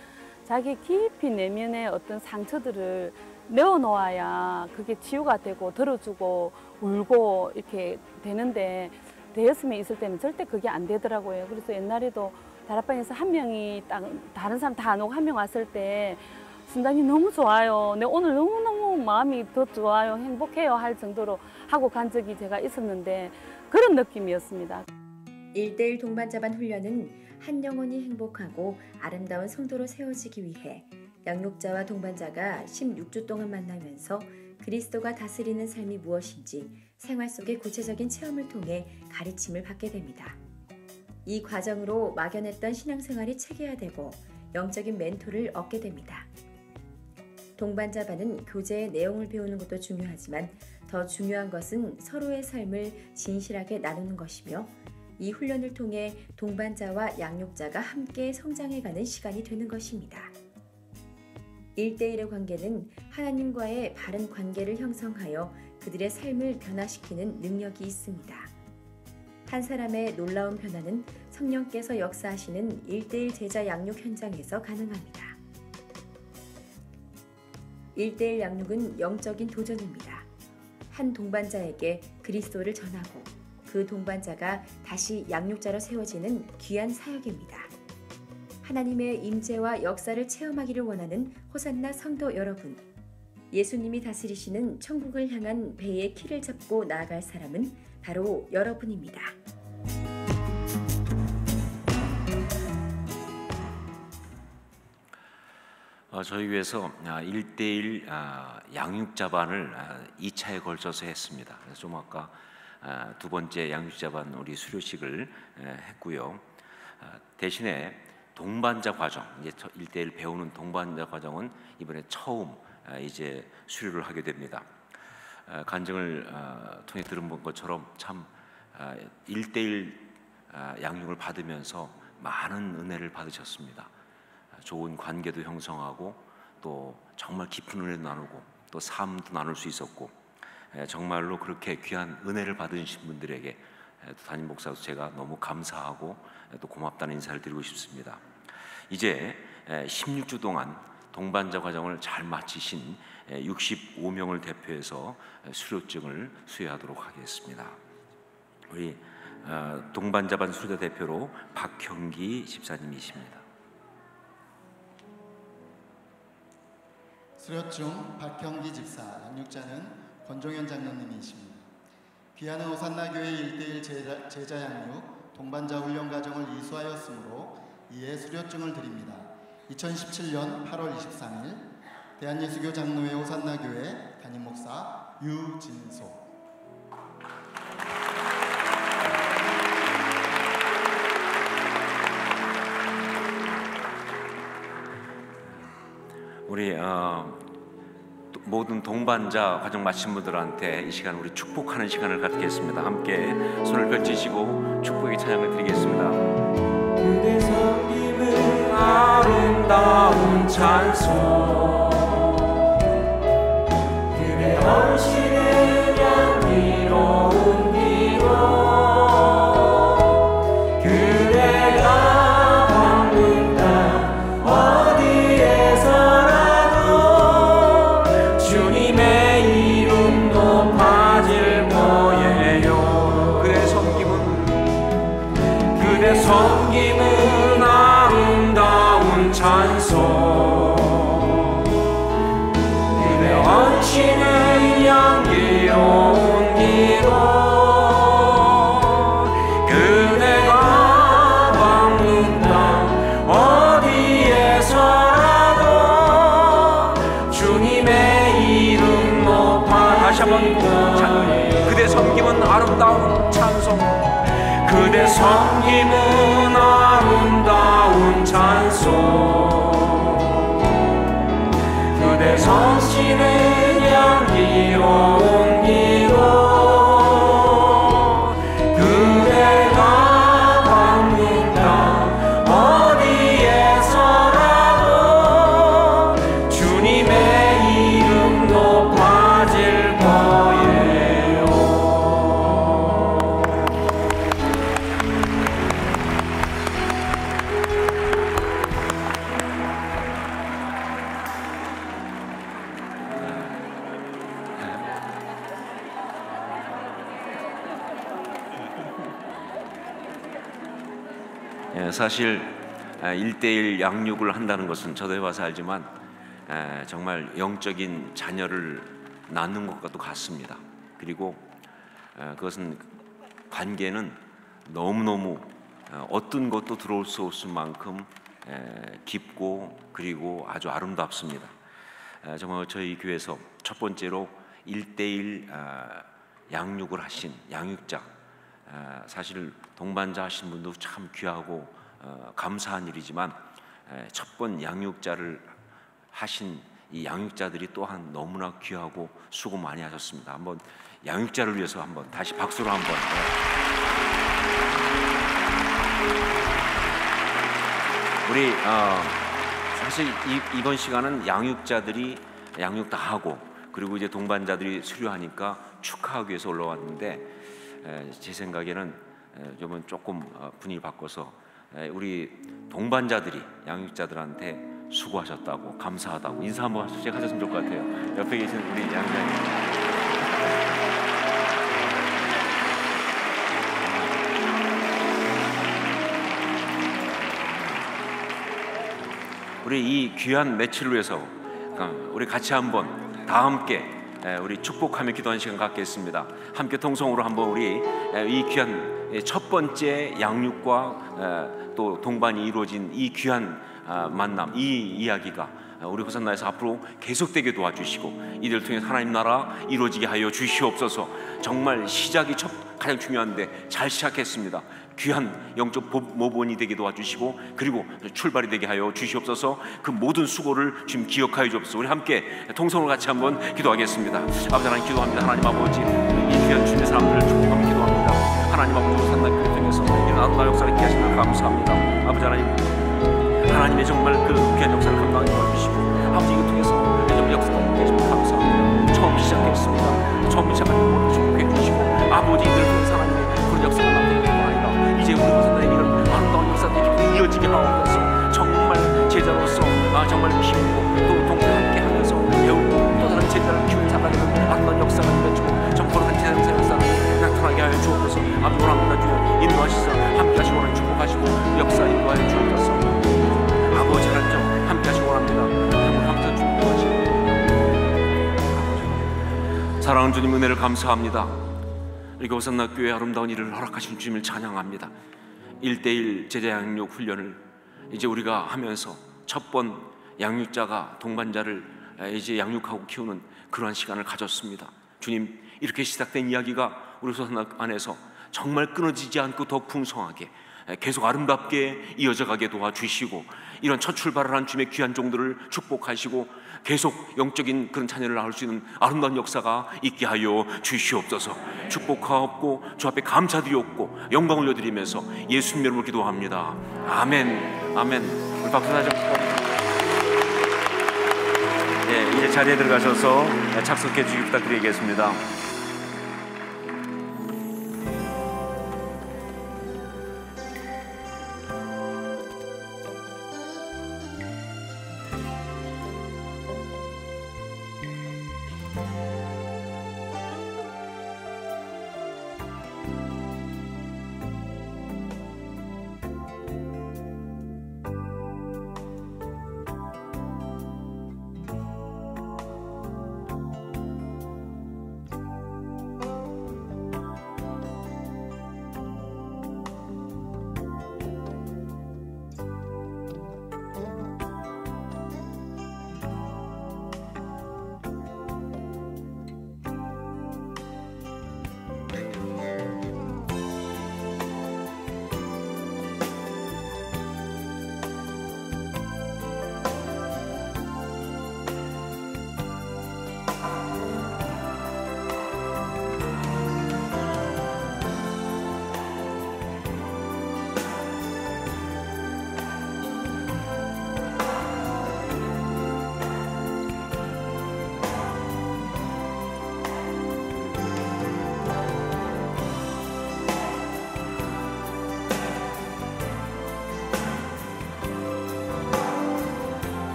자기 깊이 내면의 어떤 상처들을 내어놓아야 그게 치유가 되고 들어주고 울고 이렇게 되는데, 대여섯 명 있을 때는 절대 그게 안 되더라고요. 그래서 옛날에도 다락방에서 한 명이 다른 사람 다 안 오고 한 명 왔을 때 순장님 너무 좋아요. 내 오늘 너무너무 마음이 더 좋아요. 행복해요. 할 정도로 하고 간 적이 제가 있었는데 그런 느낌이었습니다. 1대1 동반자반 훈련은 한 영혼이 행복하고 아름다운 성도로 세워지기 위해 양육자와 동반자가 16주 동안 만나면서 그리스도가 다스리는 삶이 무엇인지 생활 속의 구체적인 체험을 통해 가르침을 받게 됩니다. 이 과정으로 막연했던 신앙생활이 체계화되고 영적인 멘토를 얻게 됩니다. 동반자반은 교제의 내용을 배우는 것도 중요하지만 더 중요한 것은 서로의 삶을 진실하게 나누는 것이며, 이 훈련을 통해 동반자와 양육자가 함께 성장해가는 시간이 되는 것입니다. 1대1의 관계는 하나님과의 바른 관계를 형성하여 그들의 삶을 변화시키는 능력이 있습니다. 한 사람의 놀라운 변화는 성령께서 역사하시는 1대1 제자 양육 현장에서 가능합니다. 1:1 양육은 영적인 도전입니다. 한 동반자에게 그리스도를 전하고 그 동반자가 다시 양육자로 세워지는 귀한 사역입니다. 하나님의 임재와 역사를 체험하기를 원하는 호산나 성도 여러분, 예수님이 다스리시는 천국을 향한 배의 키를 잡고 나아갈 사람은 바로 여러분입니다. 저희 교회에서 1:1 양육자반을 2차에 걸쳐서 했습니다. 그래서 좀 아까 두 번째 양육자반 우리 수료식을 했고요. 대신에 동반자 과정, 이제 1:1 배우는 동반자 과정은 이번에 처음 이제 수료를 하게 됩니다. 간증을 통해 들은 것처럼 참 1:1 양육을 받으면서 많은 은혜를 받으셨습니다. 좋은 관계도 형성하고 또 정말 깊은 은혜도 나누고 또 삶도 나눌 수 있었고, 정말로 그렇게 귀한 은혜를 받으신 분들에게 담임 목사도 제가 너무 감사하고 또 고맙다는 인사를 드리고 싶습니다. 이제 16주 동안 동반자 과정을 잘 마치신 65명을 대표해서 수료증을 수여하도록 하겠습니다. 우리 동반자반 수료자 대표로 박형기 집사님이십니다. 수료증 박형기 집사, 양육자는 권종현 장로님이십니다. 귀하는 호산나 교회 1:1 제자 양육 동반자 훈련 과정을 이수하였으므로 이에 수료증을 드립니다. 2017년 8월 23일 대한예수교 장로회 호산나 교회 담임 목사 유진소. 우리 모든 동반자 과정 마친 분들한테 이 시간 우리 축복하는 시간을 갖겠습니다. 함께 손을 펼치시고 축복의 찬양을 드리겠습니다. 그대 섬김은 아름다운 찬송, 그대 헌신은 향기로운 기도, 그대가 방문 땅 어디에서라도 주님의 이름 높아질 거예요. 그대 섬김은 아름다운 찬송, 그대 헌신은 향기로운 기도, 그대가 방문 땅 어디에서라도 주님의 이름 높아. 다시 한번 그대 섬김은 아름다운 찬송, 그대 섬김은 아름다운 찬송, 그대 성신은 향기로운 기도, 그대가 방문 땅 어디에서라도 주님의 이름 높아질 거예요. 사실 1:1 양육을 한다는 것은 저도 해봐서 알지만 정말 영적인 자녀를 낳는 것과도 같습니다. 그리고 그것은 관계는 너무너무 어떤 것도 들어올 수 없을 만큼 깊고 그리고 아주 아름답습니다. 정말 저희 교회에서 첫 번째로 1:1 양육을 하신 양육자, 사실 동반자 하신 분도 참 귀하고 감사한 일이지만 첫 번 양육자를 하신 이 양육자들이 또한 너무나 귀하고 수고 많이 하셨습니다. 한번 양육자를 위해서 한번 다시 박수로 한번. 우리 사실 이번 시간은 양육자들이 양육 다 하고 그리고 이제 동반자들이 수료하니까 축하하기 위해서 올라왔는데 제 생각에는 조금 분위기 바꿔서 우리 동반자들이 양육자들한테 수고하셨다고, 감사하다고 인사 한번 하셨으면 좋을 것 같아요. 옆에 계신 우리 양장님. 우리 이 귀한 매치를 위해서 우리 같이 한번 다 함께 우리 축복하며 기도하는 시간 갖겠습니다. 함께 통성으로 한번 우리 이 귀한 첫 번째 양육과 또 동반이 이루어진 이 귀한 만남, 이 이야기가 우리 호산나에서 앞으로 계속되게 도와주시고 이들 통해서 하나님 나라 이루어지게 하여 주시옵소서. 정말 시작이 가장 중요한데 잘 시작했습니다. 귀한 영적 모본이 되게 도와주시고 그리고 출발이 되게 하여 주시옵소서. 그 모든 수고를 지금 기억하여 주옵소서. 우리 함께 통성으로 같이 한번 기도하겠습니다. 아버지 하나님 기도합니다. 하나님 아버지 이 귀한 주님의 사람들을 축복하며 기도합니다. 하나님 아버지 호산나 교회 통해서 이런 아름다운 역사를 있게 하시는 걸 감사합니다. 아버지 하나님의 정말 그 귀한 역사를 감당하게 도와주시고 아버지 이거 통해서 정말 역사가 있게 해주셔서 감사합니다. 처음 시작했습니다. 처음 시작할 때 모두 축복해 주시고 아버지 이들을 통해서 하나님의 그런 역사가 나타나게 되는 아니라 이제 우리 호산나의 이런 아름다운 역사들이 이어지게 하옵소서. 정말 제자로서 정말 키우고 또 동네 함께 하면서 배우고 또 다른 제자를 키우는 자가 되는 아름다운 역사가 이루어지고 정말 한 제자 역사가 나타나게 하여 주옵소서. 아버지 원합니다. 주여 인도하시사 함께 하시고 원하는 축복하시고 역사 인도하여 주옵소서. 아버지 하나님 함께 하시고 원합니다. 함께 축복하시고 사랑하는 주님 은혜를 감사합니다. 우리 호산나 교회 아름다운 일을 허락하신 주님을 찬양합니다. 1:1 제자 양육 훈련을 이제 우리가 하면서 첫 번 양육자가 동반자를 이제 양육하고 키우는 그러한 시간을 가졌습니다. 주님 이렇게 시작된 이야기가 우리 호산나 안에서 정말 끊어지지 않고 더 풍성하게 계속 아름답게 이어져가게 도와주시고 이런 첫 출발을 한 주님의 귀한 종들을 축복하시고 계속 영적인 그런 자녀를 낳을 수 있는 아름다운 역사가 있게 하여 주시옵소서. 축복하옵고 주 앞에 감사드리옵고 영광 올려드리면서 예수님 이름으로 기도합니다. 아멘. 아멘. 우리 박수 다시 한번. 이제 자리에 들어가셔서 착석해 주시기 부탁드리겠습니다.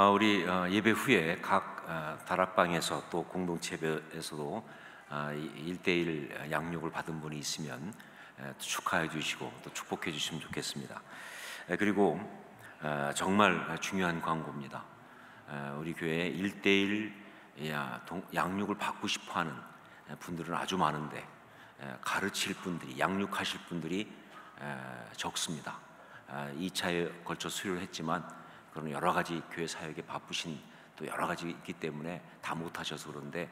우리 예배 후에 각 다락방에서 또 공동체 예배에서도 1대1 양육을 받은 분이 있으면 축하해 주시고 또 축복해 주시면 좋겠습니다. 그리고 정말 중요한 광고입니다. 우리 교회에 1대1 양육을 받고 싶어하는 분들은 아주 많은데 가르칠 분들이, 양육하실 분들이 적습니다. 2차에 걸쳐 수료를 했지만 그런 여러 가지 교회 사역에 바쁘신 또 여러 가지 있기 때문에 다 못하셔서 그런데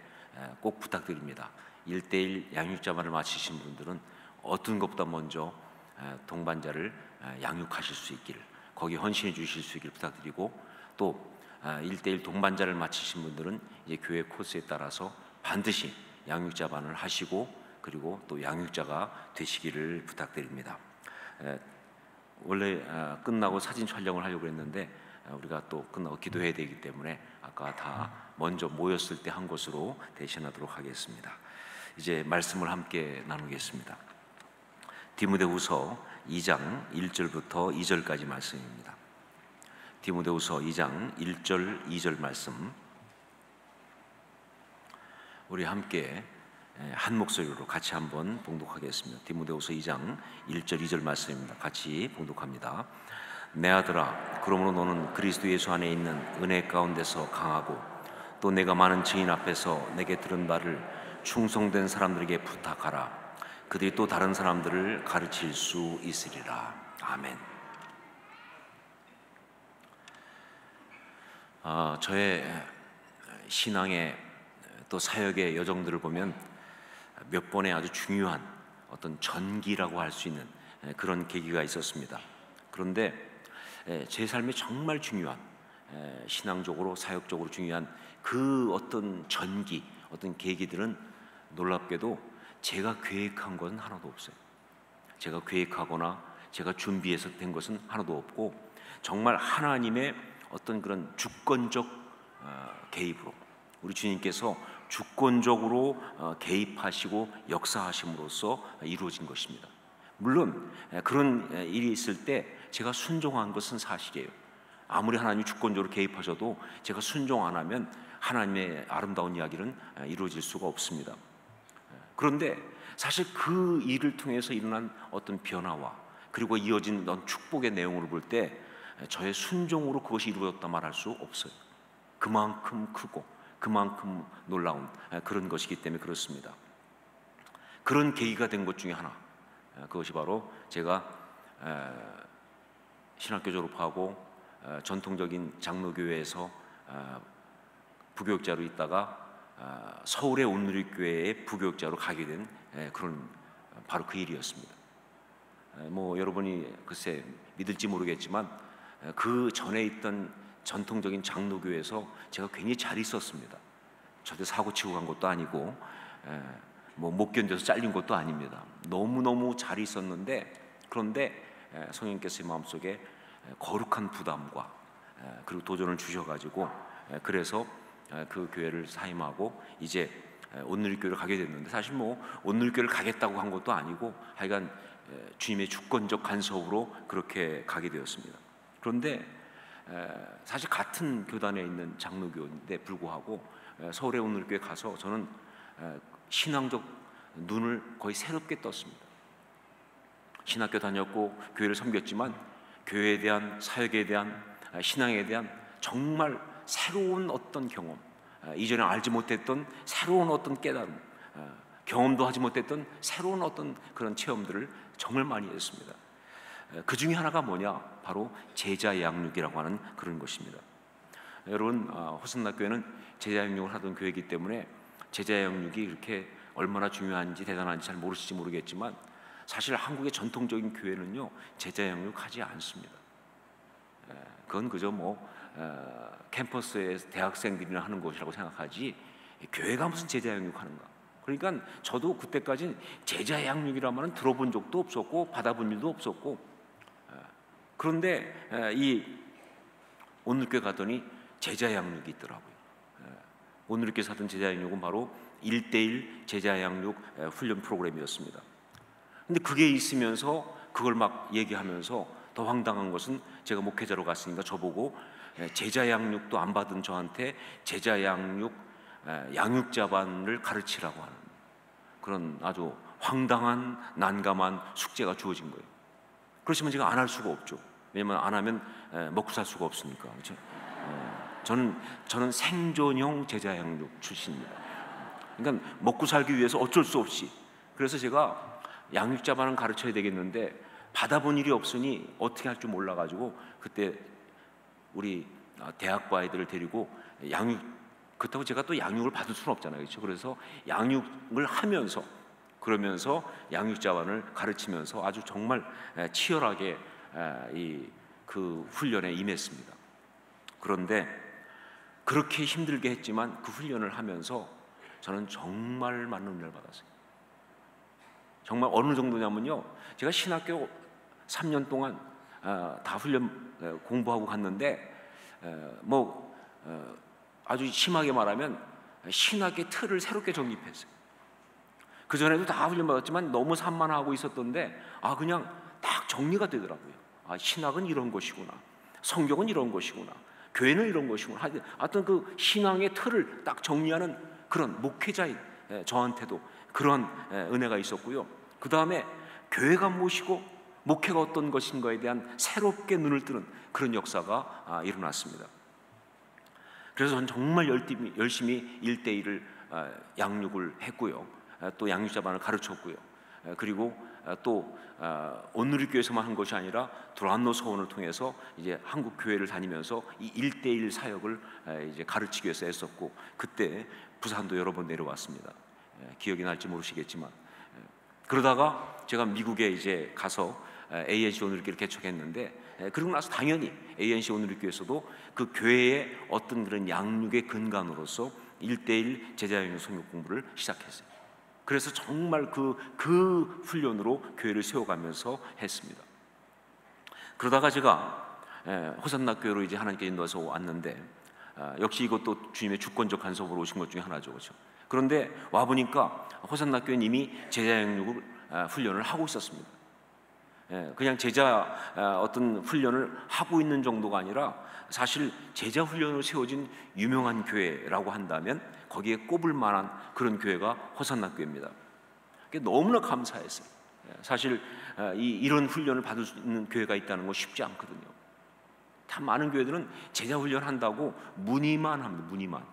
꼭 부탁드립니다. 1대1 양육자반을 마치신 분들은 어떤 것보다 먼저 동반자를 양육하실 수 있기를, 거기 헌신해 주실 수 있기를 부탁드리고, 또 1대1 동반자를 마치신 분들은 이제 교회 코스에 따라서 반드시 양육자반을 하시고 그리고 또 양육자가 되시기를 부탁드립니다. 원래 끝나고 사진 촬영을 하려고 했는데 우리가 또 끝나고 기도해야 되기 때문에 아까 다 먼저 모였을 때 한 곳으로 대신하도록 하겠습니다. 이제 말씀을 함께 나누겠습니다. 디모데후서 2장 1절부터 2절까지 말씀입니다. 디모데후서 2장 1절 2절 말씀, 우리 함께 한 목소리로 같이 한번 봉독하겠습니다. 디모데후서 2장 1절 2절 말씀입니다. 같이 봉독합니다. 내 아들아, 그러므로 너는 그리스도 예수 안에 있는 은혜 가운데서 강하고 또 내가 많은 증인 앞에서 내게 들은 바를 충성된 사람들에게 부탁하라. 그들이 또 다른 사람들을 가르칠 수 있으리라. 아멘. 저의 신앙의 또 사역의 여정들을 보면 몇 번의 아주 중요한 어떤 전기라고 할 수 있는 그런 계기가 있었습니다. 그런데 제 삶에 정말 중요한, 신앙적으로 사역적으로 중요한 그 어떤 전기, 어떤 계기들은 놀랍게도 제가 계획한 것은 하나도 없어요. 제가 계획하거나 제가 준비해서 된 것은 하나도 없고 정말 하나님의 어떤 그런 주권적 개입으로, 우리 주님께서 주권적으로 개입하시고 역사하심으로써 이루어진 것입니다. 물론 그런 일이 있을 때 제가 순종한 것은 사실이에요. 아무리 하나님이 주권적으로 개입하셔도 제가 순종 안 하면 하나님의 아름다운 이야기는 이루어질 수가 없습니다. 그런데 사실 그 일을 통해서 일어난 어떤 변화와 그리고 이어진 어떤 축복의 내용을 볼 때 저의 순종으로 그것이 이루어졌다 말할 수 없어요. 그만큼 크고 그만큼 놀라운 그런 것이기 때문에 그렇습니다. 그런 계기가 된 것 중에 하나, 그것이 바로 제가 신학교 졸업하고 전통적인 장로교회에서 부교육자로 있다가 서울의 온누리교회의 부교육자로 가게 된 그런 바로 그 일이었습니다. 여러분이 글쎄 믿을지 모르겠지만 그 전에 있던 전통적인 장로교회에서 제가 굉장히 잘 있었습니다. 저도 사고 치고 간 것도 아니고 못 견뎌서 잘린 것도 아닙니다. 너무너무 잘 있었는데, 그런데 성령께서 마음속에 거룩한 부담과 그리고 도전을 주셔가지고 그래서 그 교회를 사임하고 이제 온누리교회를 가게 됐는데, 사실 온누리교회를 가겠다고 한 것도 아니고 하여간 주님의 주권적 간섭으로 그렇게 가게 되었습니다. 그런데 사실 같은 교단에 있는 장로교인데 불구하고 서울의 온누리교회 가서 저는 신앙적 눈을 거의 새롭게 떴습니다. 신학교 다녔고 교회를 섬겼지만 교회에 대한, 사역에 대한, 신앙에 대한 정말 새로운 어떤 경험, 이전에 알지 못했던 새로운 어떤 깨달음, 경험도 하지 못했던 새로운 어떤 그런 체험들을 정말 많이 했습니다. 그 중에 하나가 뭐냐? 바로 제자 양육이라고 하는 그런 것입니다. 여러분, 호산나교회는 제자 양육을 하던 교회이기 때문에 제자 양육이 이렇게 얼마나 중요한지 대단한지 잘 모르실지 모르겠지만 사실 한국의 전통적인 교회는요, 제자 양육하지 않습니다. 그건 그저 캠퍼스에 대학생들이나 하는 것이라고 생각하지 교회가 무슨 제자 양육하는가. 그러니까 저도 그때까지 제자 양육이라면 들어본 적도 없었고 받아본 일도 없었고, 그런데 이 온누리교회 가더니 제자 양육이 있더라고요. 온누리교회에서 하던 제자 양육은 바로 1대1 제자 양육 훈련 프로그램이었습니다. 근데 그게 있으면서 그걸 막 얘기하면서 더 황당한 것은 제가 목회자로 갔으니까 저보고 제자 양육도 안 받은 저한테 제자 양육 양육자반을 가르치라고 하는 그런 아주 황당한 난감한 숙제가 주어진 거예요. 그렇지만 제가 안 할 수가 없죠. 왜냐면 안 하면 먹고 살 수가 없으니까. 그렇죠? 저는 생존형 제자 양육 출신입니다. 그러니까 먹고 살기 위해서 어쩔 수 없이, 그래서 제가 양육자반은 가르쳐야 되겠는데 받아본 일이 없으니 어떻게 할 줄 몰라가지고 그때 우리 대학부 아이들을 데리고 그렇다고 제가 또 양육을 받을 수는 없잖아요, 그렇죠? 그래서 양육을 하면서 그러면서 양육자반을 가르치면서 아주 정말 치열하게 그 훈련에 임했습니다. 그런데 그렇게 힘들게 했지만 그 훈련을 하면서 저는 정말 많은 은혜를 받았어요. 정말 어느 정도냐면요, 제가 신학교 3년 동안 다 훈련 공부하고 갔는데 아주 심하게 말하면 신학의 틀을 새롭게 정립했어요. 그전에도 다 훈련 받았지만 너무 산만하고 있었던데 그냥 딱 정리가 되더라고요. 신학은 이런 것이구나, 성경은 이런 것이구나, 교회는 이런 것이구나. 하여튼 그 신앙의 틀을 딱 정리하는 그런 목회자인 저한테도 그런 은혜가 있었고요. 그 다음에 교회가 무엇이고 목회가 어떤 것인가에 대한 새롭게 눈을 뜨는 그런 역사가 일어났습니다. 그래서 저는 정말 열심히 1대1을 양육을 했고요. 또 양육자반을 가르쳤고요. 그리고 또 온누리교회에서만 한 것이 아니라 두란노 서원을 통해서 이제 한국 교회를 다니면서 이 1대1 사역을 이제 가르치기 위해서 애썼고, 그때 부산도 여러 번 내려왔습니다. 기억이 날지 모르시겠지만, 그러다가 제가 미국에 이제 가서 ANC 온누리교회를 개척했는데, 그러고 나서 당연히 ANC 온누리교회에서도 그 교회의 어떤 그런 양육의 근간으로서 1대1 제자양육 성경 공부를 시작했어요. 그래서 정말 그 훈련으로 교회를 세워가면서 했습니다. 그러다가 제가 호산나 교회로 이제 하나님께 인도해서 왔는데, 역시 이것도 주님의 주권적 간섭으로 오신 것 중에 하나죠, 그렇죠? 그런데 와 보니까 호산나 교회는 이미 제자양육 훈련을 하고 있었습니다. 그냥 제자 어떤 훈련을 하고 있는 정도가 아니라 사실 제자 훈련으로 세워진 유명한 교회라고 한다면 거기에 꼽을 만한 그런 교회가 호산나 교회입니다. 너무나 감사했어요. 사실 이런 훈련을 받을 수 있는 교회가 있다는 건 쉽지 않거든요. 다 많은 교회들은 제자 훈련 한다고 문의만 합니다. 문의만,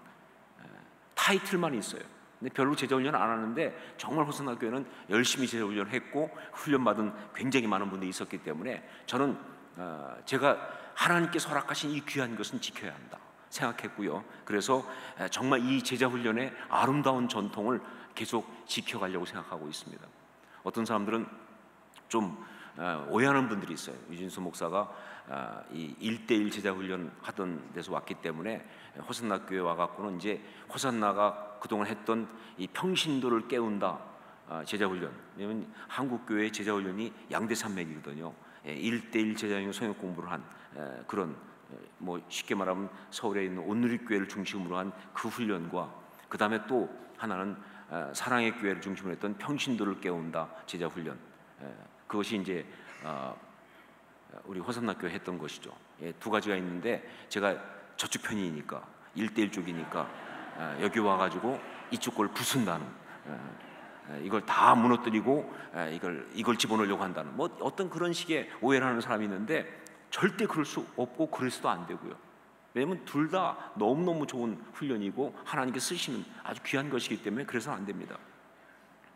타이틀만 있어요. 근데 별로 제자 훈련 안 하는데, 정말 호산나 교회는 열심히 제자 훈련을 했고 훈련 받은 굉장히 많은 분들이 있었기 때문에 저는 제가 하나님께서 허락하신 이 귀한 것은 지켜야 한다 생각했고요. 그래서 정말 이 제자 훈련의 아름다운 전통을 계속 지켜가려고 생각하고 있습니다. 어떤 사람들은 좀 오해하는 분들이 있어요. 유진수 목사가 이 1대1 제자 훈련 하던 데서 왔기 때문에 호산나 교회 와갖고는 이제 호산나가 그동안 했던 이 평신도를 깨운다 제자 훈련, 왜냐면 한국 교회의 제자 훈련이 양대산맥이거든요. 1대1 제자형 성경 공부를 한 그런, 쉽게 말하면 서울에 있는 온누리교회를 중심으로 한 그 훈련과, 그 다음에 또 하나는 사랑의 교회를 중심으로 했던 평신도를 깨운다 제자 훈련, 그것이 이제 우리 호산나 교회 했던 것이죠. 두 가지가 있는데, 제가 저쪽 편이니까 1대1 쪽이니까 여기 와가지고 이쪽 걸 부순다는, 이걸 다 무너뜨리고 이걸 집어넣으려고 한다는 어떤 그런 식의 오해를 하는 사람이 있는데, 절대 그럴 수 없고 그래서도 안 되고요. 왜냐하면 둘 다 너무너무 좋은 훈련이고 하나님께 쓰시는 아주 귀한 것이기 때문에 그래서는 안 됩니다.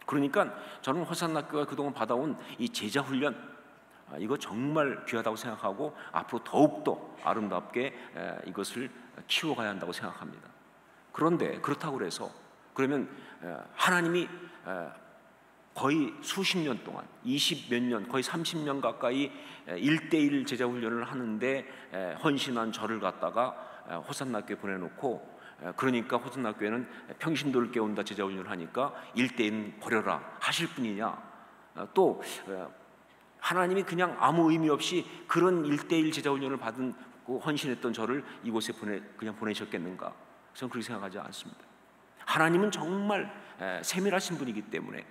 그러니까 저는 호산나 교회가 그동안 받아온 이 제자 훈련, 이거 정말 귀하다고 생각하고 앞으로 더욱더 아름답게 이것을 키워가야 한다고 생각합니다. 그런데 그렇다고 해서 그러면 하나님이 거의 수십 년 동안 20몇 년, 거의 30년 가까이 1대1 제자 훈련을 하는데 헌신한 저를 갖다가 호산나 교회 보내놓고, 그러니까 호산나 교회는 평신도를 깨운다 제자 훈련을 하니까 1대1 버려라 하실 분이냐, 또 하나님이 그냥 아무 의미 없이 그런 1대1 제자 훈련을 받은 헌신했던 저를 이곳에 그냥 보내셨겠는가? 저는 그렇게 생각하지 않습니다. 하나님은 정말 세밀하신 분이기 때문에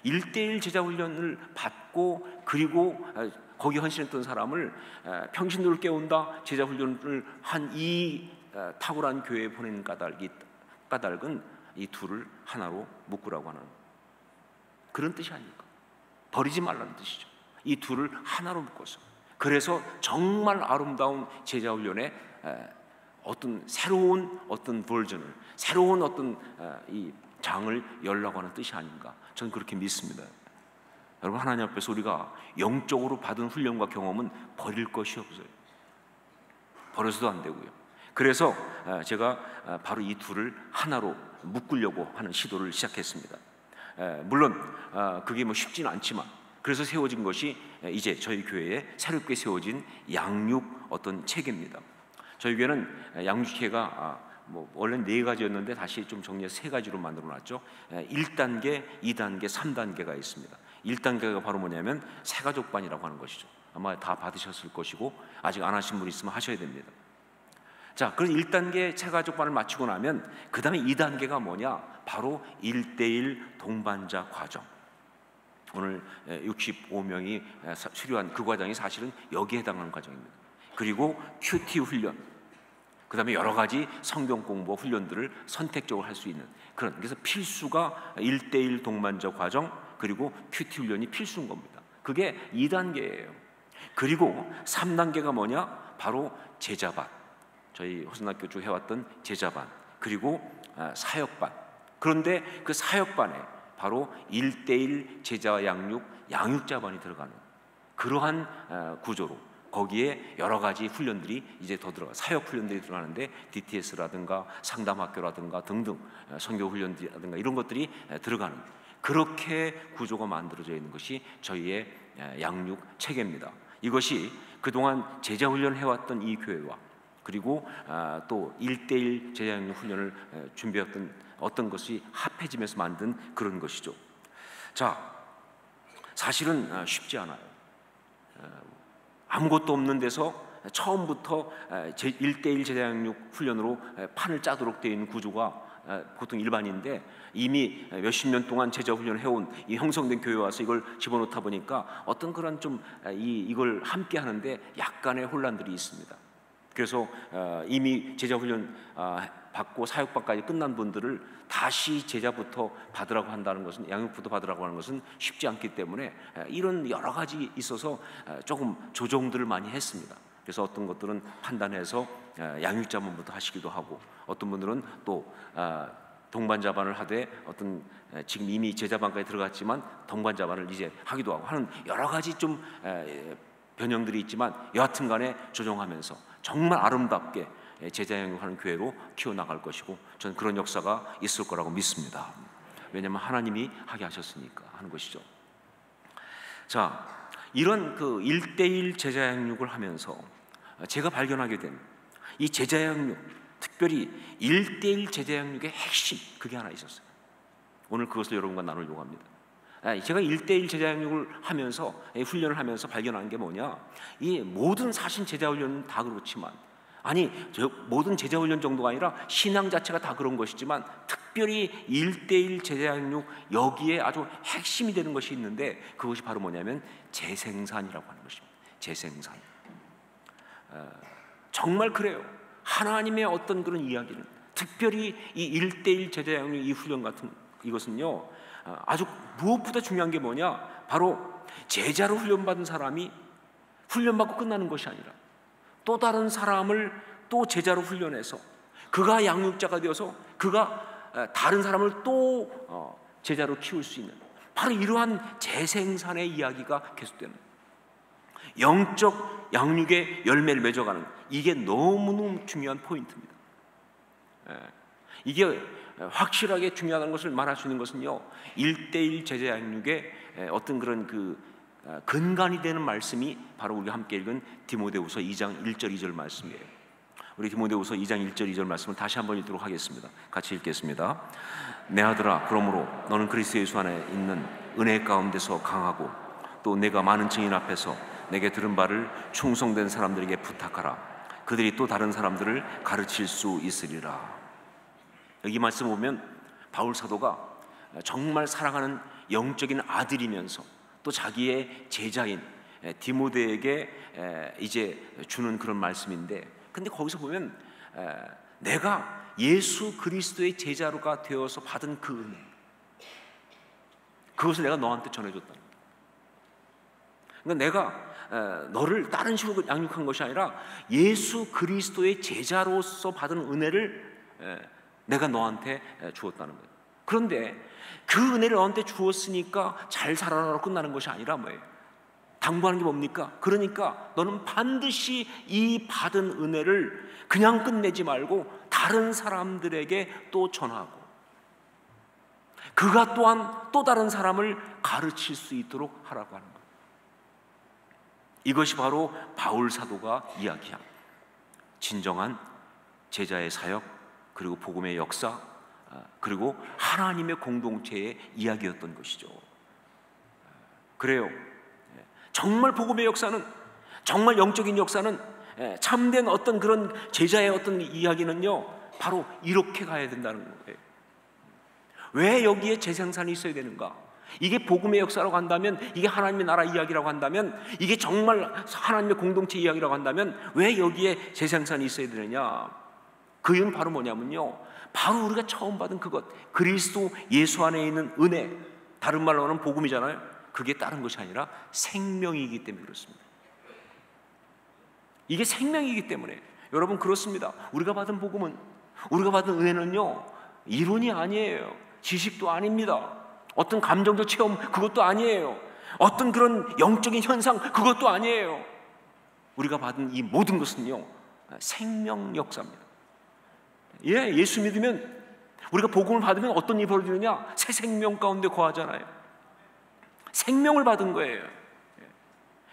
1대1 제자 훈련을 받고 그리고 거기 헌신했던 사람을 평신도를 깨운다 제자 훈련을 한 이 탁월한 교회에 보내는 까닭은 이 둘을 하나로 묶으라고 하는 그런 뜻이 아닙니까? 버리지 말라는 뜻이죠. 이 둘을 하나로 묶어서, 그래서 정말 아름다운 제자 훈련의 어떤 새로운 어떤 버전을, 새로운 어떤 이 장을 열라고 하는 뜻이 아닌가, 저는 그렇게 믿습니다. 여러분, 하나님 앞에서 우리가 영적으로 받은 훈련과 경험은 버릴 것이 없어요. 버려서도 안 되고요. 그래서 제가 바로 이 둘을 하나로 묶으려고 하는 시도를 시작했습니다. 물론 그게 뭐 쉽지는 않지만, 그래서 세워진 것이 이제 저희 교회에 새롭게 세워진 양육 어떤 체계입니다. 저희 교회는 양육 체계가 뭐 원래 4가지였는데 다시 좀 정리해서 3가지로 만들어놨죠. 1단계, 2단계, 3단계가 있습니다. 1단계가 바로 뭐냐면 새가족반이라고 하는 것이죠. 아마 다 받으셨을 것이고 아직 안 하신 분 있으면 하셔야 됩니다. 자, 그럼 1단계 새가족반을 마치고 나면 그 다음에 2단계가 뭐냐? 바로 1대1 동반자 과정. 오늘 65명이 수료한 그 과정이 사실은 여기에 해당하는 과정입니다. 그리고 큐티 훈련, 그 다음에 여러 가지 성경 공부 훈련들을 선택적으로 할 수 있는 그런, 그래서 필수가 1대1 동반자 과정 그리고 큐티 훈련이 필수인 겁니다. 그게 2단계예요. 그리고 3단계가 뭐냐? 바로 제자반, 저희 호선학교 쭉 해왔던 제자반, 그리고 사역반. 그런데 그 사역반에 바로 1대1 제자 양육, 양육자반이 들어가는 그러한 구조로, 거기에 여러 가지 훈련들이 이제 더 들어가, 사역 훈련들이 들어가는데 DTS라든가 상담학교라든가 등등 선교 훈련이라든가 이런 것들이 들어가는, 그렇게 구조가 만들어져 있는 것이 저희의 양육 체계입니다. 이것이 그동안 제자 훈련을 해왔던 이 교회와 그리고 또 1대1 제자 양육 훈련을 준비했던 어떤 것이 합해지면서 만든 그런 것이죠. 자, 사실은 쉽지 않아요. 아무것도 없는 데서 처음부터 1대1 제자양육 훈련으로 판을 짜도록 되어 있는 구조가 보통 일반인데, 이미 몇십 년 동안 제자 훈련을 해온 이 형성된 교회에 와서 이걸 집어넣다 보니까 어떤 그런 좀 이걸 함께 하는데 약간의 혼란들이 있습니다. 그래서 이미 제자 훈련 받고 사역반까지 끝난 분들을 다시 제자부터 받으라고 한다는 것은, 양육부터 받으라고 하는 것은 쉽지 않기 때문에 이런 여러 가지 있어서 조금 조정들을 많이 했습니다. 그래서 어떤 것들은 판단해서 양육자반부터 하시기도 하고, 어떤 분들은 또 동반자반을 하되 어떤 지금 이미 제자반까지 들어갔지만 동반자반을 이제 하기도 하고 하는 여러 가지 좀 변형들이 있지만, 여하튼 간에 조정하면서 정말 아름답게 제자 양육하는 교회로 키워나갈 것이고, 저는 그런 역사가 있을 거라고 믿습니다. 왜냐하면 하나님이 하게 하셨으니까 하는 것이죠. 자, 이런 그 1대1 제자 양육을 하면서 제가 발견하게 된 이 제자 양육, 특별히 1대1 제자 양육의 핵심, 그게 하나 있었어요. 오늘 그것을 여러분과 나누려고 합니다. 제가 1대1 제자 양육을 하면서, 훈련을 하면서 발견한 게 뭐냐, 이 모든 사신 제자 훈련은 다 그렇지만, 아니 모든 제자 훈련 정도가 아니라 신앙 자체가 다 그런 것이지만, 특별히 1대1 제자 양육, 여기에 아주 핵심이 되는 것이 있는데, 그것이 바로 뭐냐면 재생산이라고 하는 것입니다. 재생산. 정말 그래요. 하나님의 어떤 그런 이야기는, 특별히 이 1대1 제자 양육 이 훈련 같은 이것은요, 아주 무엇보다 중요한 게 뭐냐, 바로 제자로 훈련받은 사람이 훈련받고 끝나는 것이 아니라 또 다른 사람을 또 제자로 훈련해서 그가 양육자가 되어서 그가 다른 사람을 또 제자로 키울 수 있는, 바로 이러한 재생산의 이야기가 계속되는, 영적 양육의 열매를 맺어가는, 이게 너무너무 중요한 포인트입니다. 이게 확실하게 중요하다는 것을 말할 수 있는 것은요, 1대1 제자 양육의 어떤 그런 그 근간이 되는 말씀이 바로 우리가 함께 읽은 디모데후서 2장 1절 2절 말씀이에요. 우리 디모데후서 2장 1절 2절 말씀을 다시 한번 읽도록 하겠습니다. 같이 읽겠습니다. 내 아들아, 그러므로 너는 그리스도 예수 안에 있는 은혜 가운데서 강하고, 또 내가 많은 증인 앞에서 내게 들은 바를 충성된 사람들에게 부탁하라. 그들이 또 다른 사람들을 가르칠 수 있으리라. 여기 말씀 보면 바울 사도가 정말 사랑하는 영적인 아들이면서 또 자기의 제자인 디모데에게 이제 주는 그런 말씀인데, 근데 거기서 보면 내가 예수 그리스도의 제자로가 되어서 받은 그 은혜, 그것을 내가 너한테 전해줬다. 그러니까 내가 너를 다른 식으로 양육한 것이 아니라 예수 그리스도의 제자로서 받은 은혜를 내가 너한테 주었다는 거예요. 그런데 그 은혜를 너한테 주었으니까 잘 살아라로 끝나는 것이 아니라 뭐예요? 당부하는 게 뭡니까? 그러니까 너는 반드시 이 받은 은혜를 그냥 끝내지 말고 다른 사람들에게 또 전하고, 그가 또한 또 다른 사람을 가르칠 수 있도록 하라고 하는 거예요. 이것이 바로 바울 사도가 이야기한 진정한 제자의 사역, 그리고 복음의 역사, 그리고 하나님의 공동체의 이야기였던 것이죠. 그래요. 정말 복음의 역사는, 정말 영적인 역사는, 참된 어떤 그런 제자의 어떤 이야기는요, 바로 이렇게 가야 된다는 거예요. 왜 여기에 재생산이 있어야 되는가? 이게 복음의 역사라고 한다면, 이게 하나님의 나라 이야기라고 한다면, 이게 정말 하나님의 공동체 이야기라고 한다면 왜 여기에 재생산이 있어야 되느냐? 그 이유는 바로 뭐냐면요, 바로 우리가 처음 받은 그것, 그리스도 예수 안에 있는 은혜, 다른 말로는 복음이잖아요. 그게 다른 것이 아니라 생명이기 때문에 그렇습니다. 이게 생명이기 때문에 여러분 그렇습니다. 우리가 받은 복음은, 우리가 받은 은혜는요, 이론이 아니에요. 지식도 아닙니다. 어떤 감정적 체험, 그것도 아니에요. 어떤 그런 영적인 현상, 그것도 아니에요. 우리가 받은 이 모든 것은요, 생명 역사입니다. 예수 믿으면, 우리가 복음을 받으면 어떤 일이 벌어지느냐? 새 생명 가운데 거하잖아요. 생명을 받은 거예요.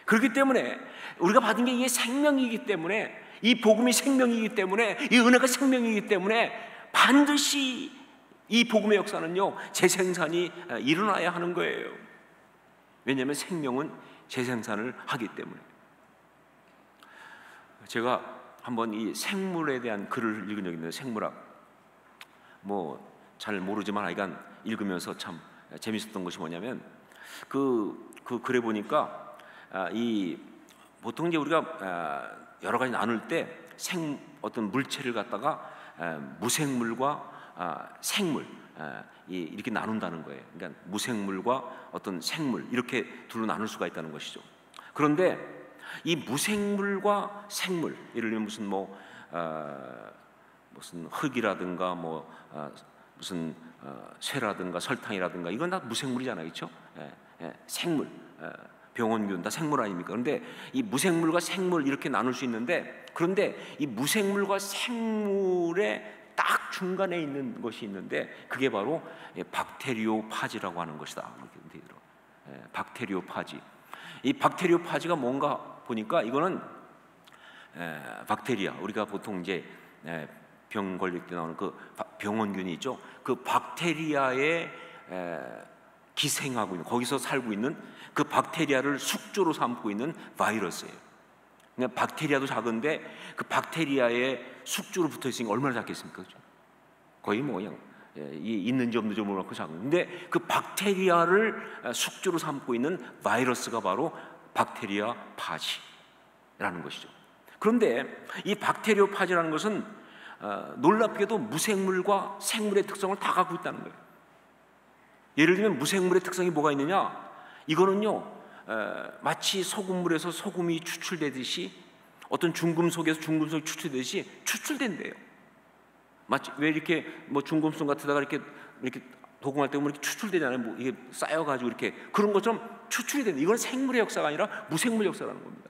그렇기 때문에 우리가 받은 게 이게 생명이기 때문에, 이 복음이 생명이기 때문에, 이 은혜가 생명이기 때문에 반드시 이 복음의 역사는요, 재생산이 일어나야 하는 거예요. 왜냐하면 생명은 재생산을 하기 때문에. 제가 한번 이 생물에 대한 글을 읽은 적이 있는데, 생물학, 뭐 잘 모르지만 하여간 읽으면서 참 재밌었던 것이 뭐냐면, 그 글에 보니까 이 보통 이제 우리가 여러 가지 나눌 때 어떤 물체를 갖다가 무생물과 생물 이렇게 나눈다는 거예요. 그러니까 무생물과 어떤 생물, 이렇게 둘로 나눌 수가 있다는 것이죠. 그런데 이 무생물과 생물, 예를 들면 무슨 흙이라든가 무슨 쇠라든가 설탕이라든가, 이건 다 무생물이잖아요, 그렇죠? 생물, 병원균 다 생물 아닙니까? 그런데 이 무생물과 생물 이렇게 나눌 수 있는데, 그런데 이 무생물과 생물의 딱 중간에 있는 것이 있는데, 그게 바로 박테리오파지라고 하는 것이다. 박테리오파지. 이 박테리오파지가 뭔가 보니까, 이거는 박테리아, 우리가 보통 이제 병 걸릴 때 나오는 그 병원균이 있죠. 그 박테리아에 기생하고 있는, 거기서 살고 있는 그 박테리아를 숙주로 삼고 있는 바이러스예요. 그러니까 박테리아도 작은데 그 박테리아에 숙주로 붙어 있으니까 얼마나 작겠습니까? 그렇죠? 거의 뭐 그냥 있는지 없는지 모르고 작은. 근데 그 박테리아를 숙주로 삼고 있는 바이러스가 바로 박테리아 파지라는 것이죠. 그런데 이 박테리오 파지라는 것은 놀랍게도 무생물과 생물의 특성을 다 갖고 있다는 거예요. 예를 들면 무생물의 특성이 뭐가 있느냐? 이거는요, 마치 소금물에서 소금이 추출되듯이, 어떤 중금속에서 중금속이 추출되듯이 추출된대요. 마치 왜 이렇게 뭐 중금속 같으다가 이렇게 도금할 때 보면 이렇게 추출되잖아요. 뭐 이게 쌓여가지고 이렇게, 그런 것처럼 추출이 된다. 이건 생물의 역사가 아니라 무생물 역사라는 겁니다.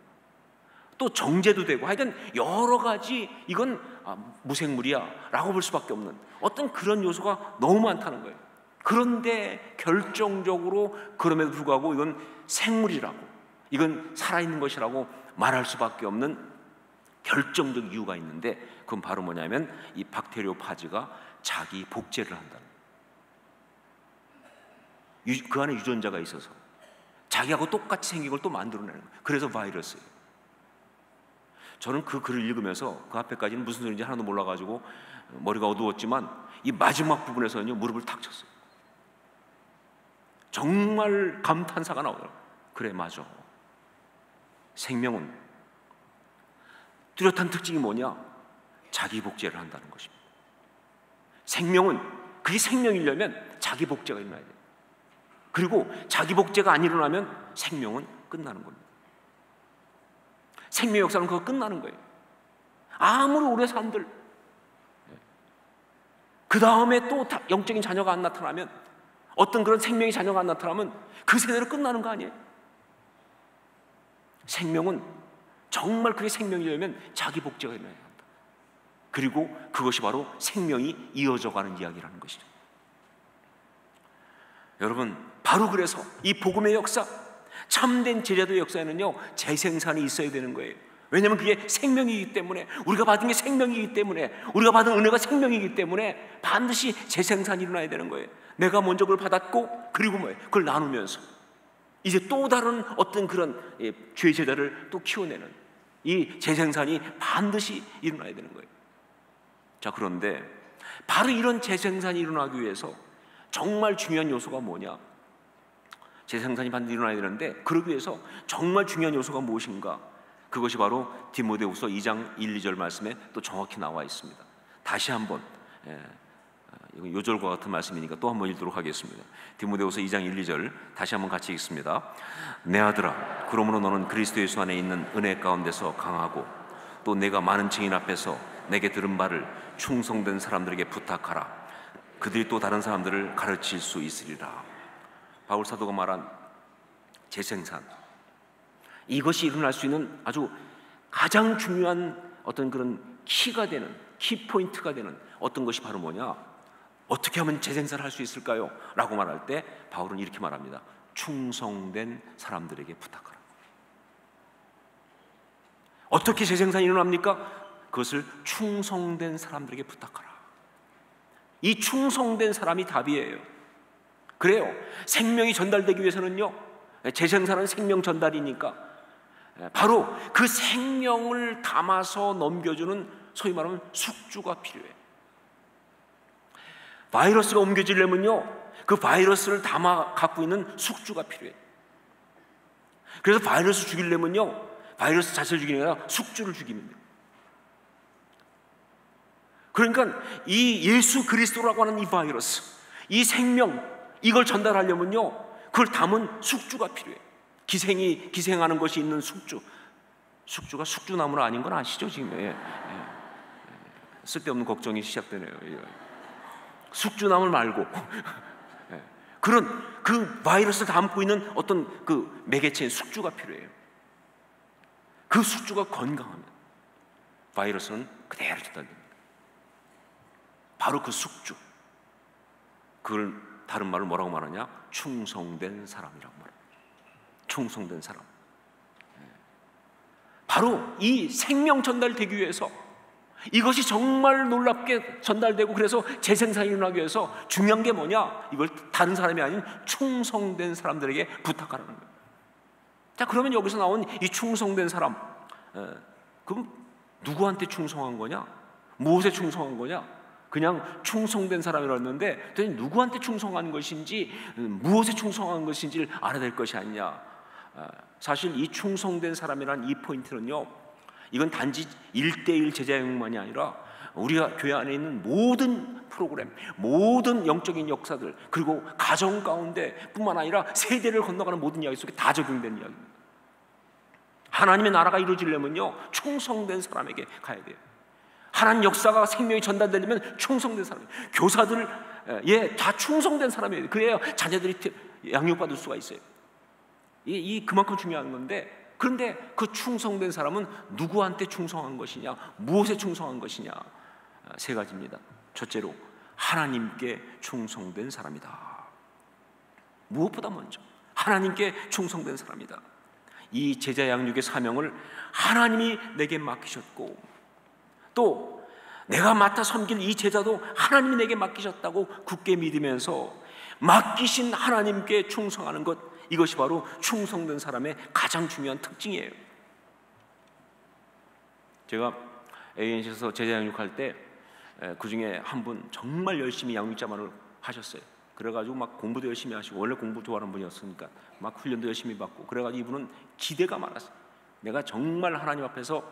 또 정제도 되고, 하여간 여러 가지, 이건 무생물이야라고 볼 수밖에 없는 어떤 그런 요소가 너무 많다는 거예요. 그런데 결정적으로 그럼에도 불구하고 이건 생물이라고, 이건 살아있는 것이라고 말할 수밖에 없는 결정적 이유가 있는데, 그건 바로 뭐냐면 이 박테리오파지가 자기 복제를 한다는 거예요. 그 안에 유전자가 있어서 자기하고 똑같이 생긴 걸 또 만들어내는 거예요. 그래서 바이러스예요. 저는 그 글을 읽으면서 그 앞에까지는 무슨 소리인지 하나도 몰라가지고 머리가 어두웠지만, 이 마지막 부분에서는요, 무릎을 탁 쳤어요. 정말 감탄사가 나오더라고요. 그래, 맞아. 생명은 뚜렷한 특징이 뭐냐? 자기 복제를 한다는 것입니다. 생명은, 그게 생명이려면 자기 복제가 일어나야 돼요. 그리고 자기 복제가 안 일어나면 생명은 끝나는 겁니다. 생명 역사는 그거 끝나는 거예요. 아무리 오래 산들, 그 다음에 또 영적인 자녀가 안 나타나면, 어떤 그런 생명의 자녀가 안 나타나면 그 세대로 끝나는 거 아니에요? 생명은 정말 그게 생명이려면 자기 복제가 일어나야 한다. 그리고 그것이 바로 생명이 이어져가는 이야기라는 것이죠. 여러분, 바로 그래서 이 복음의 역사, 참된 제자도의 역사에는요, 재생산이 있어야 되는 거예요. 왜냐하면 그게 생명이기 때문에, 우리가 받은 게 생명이기 때문에, 우리가 받은 은혜가 생명이기 때문에 반드시 재생산이 일어나야 되는 거예요. 내가 먼저 그걸 받았고, 그리고 뭐예요? 그걸 나누면서 이제 또 다른 어떤 그런 주의 제자를 또 키워내는 이 재생산이 반드시 일어나야 되는 거예요. 자, 그런데 바로 이런 재생산이 일어나기 위해서 정말 중요한 요소가 뭐냐? 재생산이 반드시 일어나야 되는데, 그러기 위해서 정말 중요한 요소가 무엇인가? 그것이 바로 디모데후서 2장 1, 2절 말씀에 또 정확히 나와 있습니다. 다시 한번, 이건 요절과 같은 말씀이니까 또 한번 읽도록 하겠습니다. 디모데후서 2장 1, 2절 다시 한번 같이 읽습니다. 내 아들아, 그러므로 너는 그리스도 예수 안에 있는 은혜 가운데서 강하고, 또 내가 많은 증인 앞에서 내게 들은 바를 충성된 사람들에게 부탁하라. 그들이 또 다른 사람들을 가르칠 수 있으리라. 바울 사도가 말한 재생산, 이것이 일어날 수 있는 아주 가장 중요한 어떤 그런 키가 되는, 키포인트가 되는 어떤 것이 바로 뭐냐? 어떻게 하면 재생산을 할 수 있을까요? 라고 말할 때 바울은 이렇게 말합니다. 충성된 사람들에게 부탁하라. 어떻게 재생산이 일어납니까? 그것을 충성된 사람들에게 부탁하라. 이 충성된 사람이 답이에요. 그래요. 생명이 전달되기 위해서는요, 재생산은 생명 전달이니까 바로 그 생명을 담아서 넘겨주는, 소위 말하면 숙주가 필요해요. 바이러스가 옮겨지려면요, 그 바이러스를 담아 갖고 있는 숙주가 필요해요. 그래서 바이러스 죽이려면요, 바이러스 자체를 죽이는 게 아니라 숙주를 죽이면 돼요. 그러니까 이 예수 그리스도라고 하는 이 바이러스, 이 생명, 이걸 전달하려면요, 그걸 담은 숙주가 필요해요. 기생하는 것이 있는 숙주. 숙주가 숙주나무는 아닌 건 아시죠 지금? 쓸데없는 걱정이 시작되네요. 숙주나물 말고 그런 그 바이러스를 담고 있는 어떤 그 매개체인 숙주가 필요해요. 그 숙주가 건강하면 바이러스는 그대로 전달됩니다. 바로 그 숙주, 그걸 다른 말로 뭐라고 말하냐? 충성된 사람이라고 말합니다. 충성된 사람. 바로 이 생명 전달되기 위해서, 이것이 정말 놀랍게 전달되고 그래서 재생산이 일어나기 위해서 중요한 게 뭐냐? 이걸 다른 사람이 아닌 충성된 사람들에게 부탁하라는 거예요. 자, 그러면 여기서 나온 이 충성된 사람, 그럼 누구한테 충성한 거냐? 무엇에 충성한 거냐? 그냥 충성된 사람이라고 했는데 누구한테 충성한 것인지, 무엇에 충성한 것인지를 알아야 될 것이 아니냐. 사실 이 충성된 사람이라는 이 포인트는요, 이건 단지 1:1 제자양육만이 아니라 우리가 교회 안에 있는 모든 프로그램, 모든 영적인 역사들, 그리고 가정 가운데 뿐만 아니라 세대를 건너가는 모든 이야기 속에 다 적용되는 이야기입니다. 하나님의 나라가 이루어지려면요, 충성된 사람에게 가야 돼요. 하나님 역사가 생명이 전달되려면 충성된 사람, 교사들 다 충성된 사람이에요. 그래야 자녀들이 양육받을 수가 있어요. 이 그만큼 중요한 건데, 그런데 그 충성된 사람은 누구한테 충성한 것이냐, 무엇에 충성한 것이냐, 세 가지입니다. 첫째로 하나님께 충성된 사람이다. 무엇보다 먼저 하나님께 충성된 사람이다. 이 제자 양육의 사명을 하나님이 내게 맡기셨고, 또 내가 맡아 섬길 이 제자도 하나님이 내게 맡기셨다고 굳게 믿으면서 맡기신 하나님께 충성하는 것, 이것이 바로 충성된 사람의 가장 중요한 특징이에요. 제가 ANC에서 제자 양육할 때 그 중에 한 분 정말 열심히 양육자만을 하셨어요. 그래가지고 막 공부도 열심히 하시고, 원래 공부 좋아하는 분이었으니까 막 훈련도 열심히 받고, 그래가지고 이분은 기대가 많았어요. 내가 정말 하나님 앞에서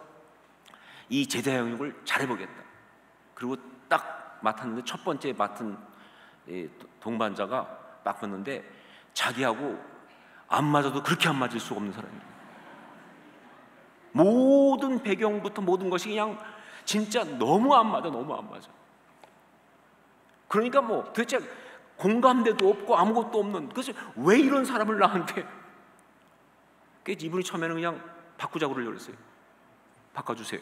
이 제자 양육을 잘해보겠다. 그리고 딱 맡았는데, 첫 번째 맡은 동반자가 딱 봤는데 자기하고 안 맞아도 그렇게 안 맞을 수가 없는 사람이에요. 모든 배경부터 모든 것이 그냥 진짜 너무 안 맞아, 너무 안 맞아. 그러니까 뭐 도대체 공감대도 없고 아무것도 없는, 그래서 왜 이런 사람을 나한테. 그래서 이분이 처음에는 그냥 바꾸자고 그러려고 했어요. 바꿔주세요.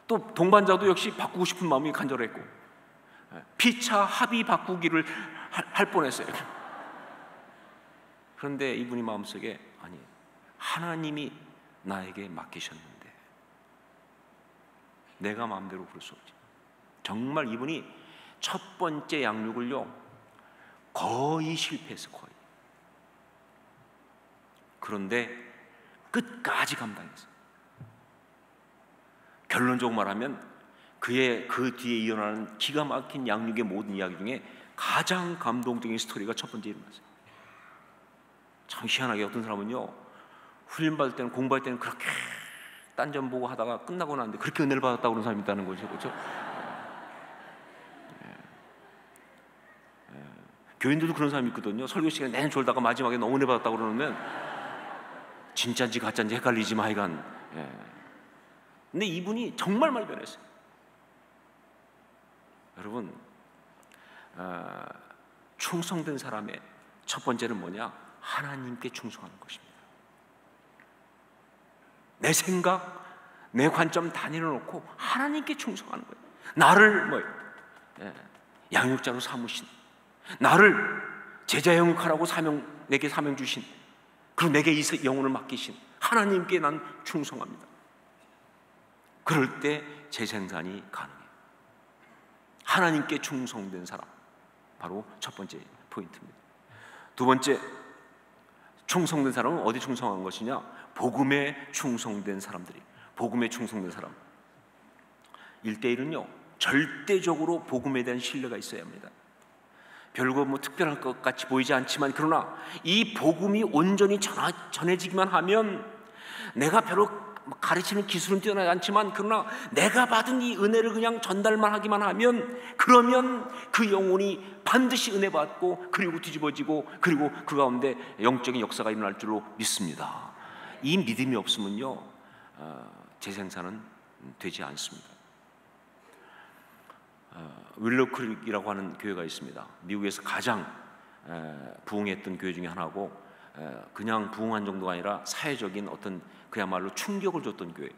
또 동반자도 역시 바꾸고 싶은 마음이 간절했고, 피차 합의 바꾸기를 할 뻔했어요. 그런데 이분이 마음속에, 아니, 하나님이 나에게 맡기셨는데 내가 마음대로 그럴 수 없지. 정말 이분이 첫 번째 양육을요 거의 실패했어, 거의. 그런데 끝까지 감당했어. 결론적으로 말하면 그의 그 뒤에 이어나는 기가 막힌 양육의 모든 이야기 중에 가장 감동적인 스토리가 첫 번째 일어났어요. 참 희한하게 어떤 사람은요, 훈련받을 때는, 공부할 때는 그렇게 딴점 보고 하다가 끝나고 나는데 그렇게 은혜를 받았다고 그러는 사람이 있다는 거죠. 그렇죠? 교인들도 그런 사람이 있거든요. 설교 시간에 내내 졸다가 마지막에 너무 은혜 받았다고 그러면 진짜인지 가짜인지 헷갈리지만 하여간. 근데 이분이 정말 많이 변했어요. 여러분, 충성된 사람의 첫 번째는 뭐냐? 하나님께 충성하는 것입니다. 내 생각, 내 관점 다 내려놓고 하나님께 충성하는 거예요. 나를 양육자로 삼으신, 나를 제자 양육하라고 내게 사명 주신, 그리고 내게 이 영혼을 맡기신 하나님께 난 충성합니다. 그럴 때 재생산이 가능해요. 하나님께 충성된 사람, 바로 첫 번째 포인트입니다. 두 번째, 충성된 사람은 어디 충성한 것이냐? 복음에 충성된 사람들이. 복음에 충성된 사람. 1대1은요 절대적으로 복음에 대한 신뢰가 있어야 합니다. 별거 뭐 특별할 것 같이 보이지 않지만, 그러나 이 복음이 온전히 전해지기만 하면, 내가 별로 가르치는 기술은 뛰어나지 않지만, 그러나 내가 받은 이 은혜를 그냥 전달만 하기만 하면, 그러면 그 영혼이 반드시 은혜 받고, 그리고 뒤집어지고, 그리고 그 가운데 영적인 역사가 일어날 줄로 믿습니다. 이 믿음이 없으면요 재생산은 되지 않습니다. 윌로크릭이라고 하는 교회가 있습니다. 미국에서 가장 부흥했던 교회 중에 하나고, 그냥 부흥한 정도가 아니라 사회적인 어떤 그야말로 충격을 줬던 교회,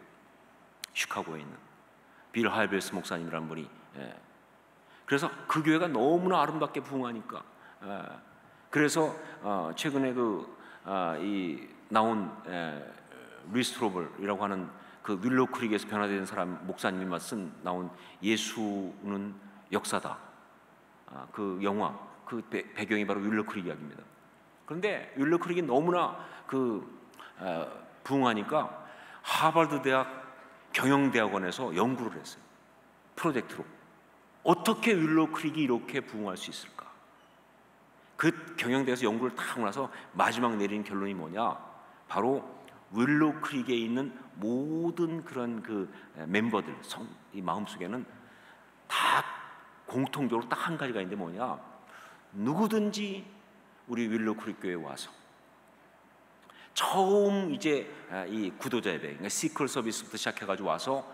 시카고에 있는 빌 하이벨스 목사님이라는 분이. 그래서 그 교회가 너무나 아름답게 부흥하니까, 그래서 최근에 이 나온 리스트로블이라고 하는 그 윌로크릭에서 변화된 사람 목사님이 나온 예수는 역사다, 그 영화, 그 배경이 바로 윌로크릭 이야기입니다. 그런데 윌로크릭이 너무나 부흥하니까 하버드 대학 경영대학원에서 연구를 했어요. 프로젝트로 어떻게 윌로크릭이 이렇게 부흥할 수 있을까? 그 경영대에서 연구를 다 하고 나서 마지막 내린 결론이 뭐냐? 바로 윌로크릭에 있는 모든 그런 그 멤버들, 이 마음속에는 다 공통적으로 딱 한 가지가 있는데 뭐냐? 누구든지 우리 윌로크릭 교회에 와서 처음 이제 이 구도자 예배, 그러니까 시크릿 서비스부터 시작해가지고 와서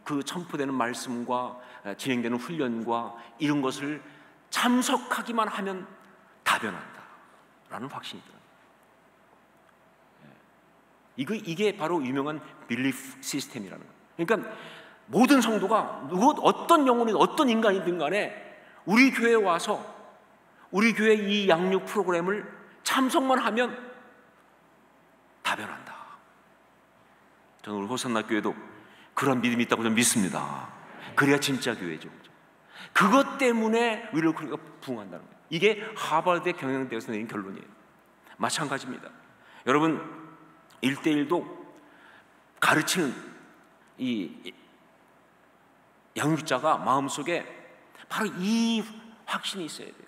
그 첨부되는 말씀과 진행되는 훈련과 이런 것을 참석하기만 하면 다 변한다라는 확신이 들어요. 이게 바로 유명한 빌리프 시스템이라는 거예요. 그러니까 모든 성도가 어떤 영혼이든 어떤 인간이든 간에 우리 교회에 와서 우리 교회 이 양육 프로그램을 참석만 하면 다 변한다. 저는 우리 호산나 교회도 그런 믿음이 있다고 저는 믿습니다. 그래야 진짜 교회죠. 그것 때문에 윌로크릭가 부흥한다는 거예요. 이게 하버드 경영대에서 내린 결론이에요. 마찬가지입니다. 여러분, 1대1도 가르치는 이 양육자가 마음속에 바로 이 확신이 있어야 돼요.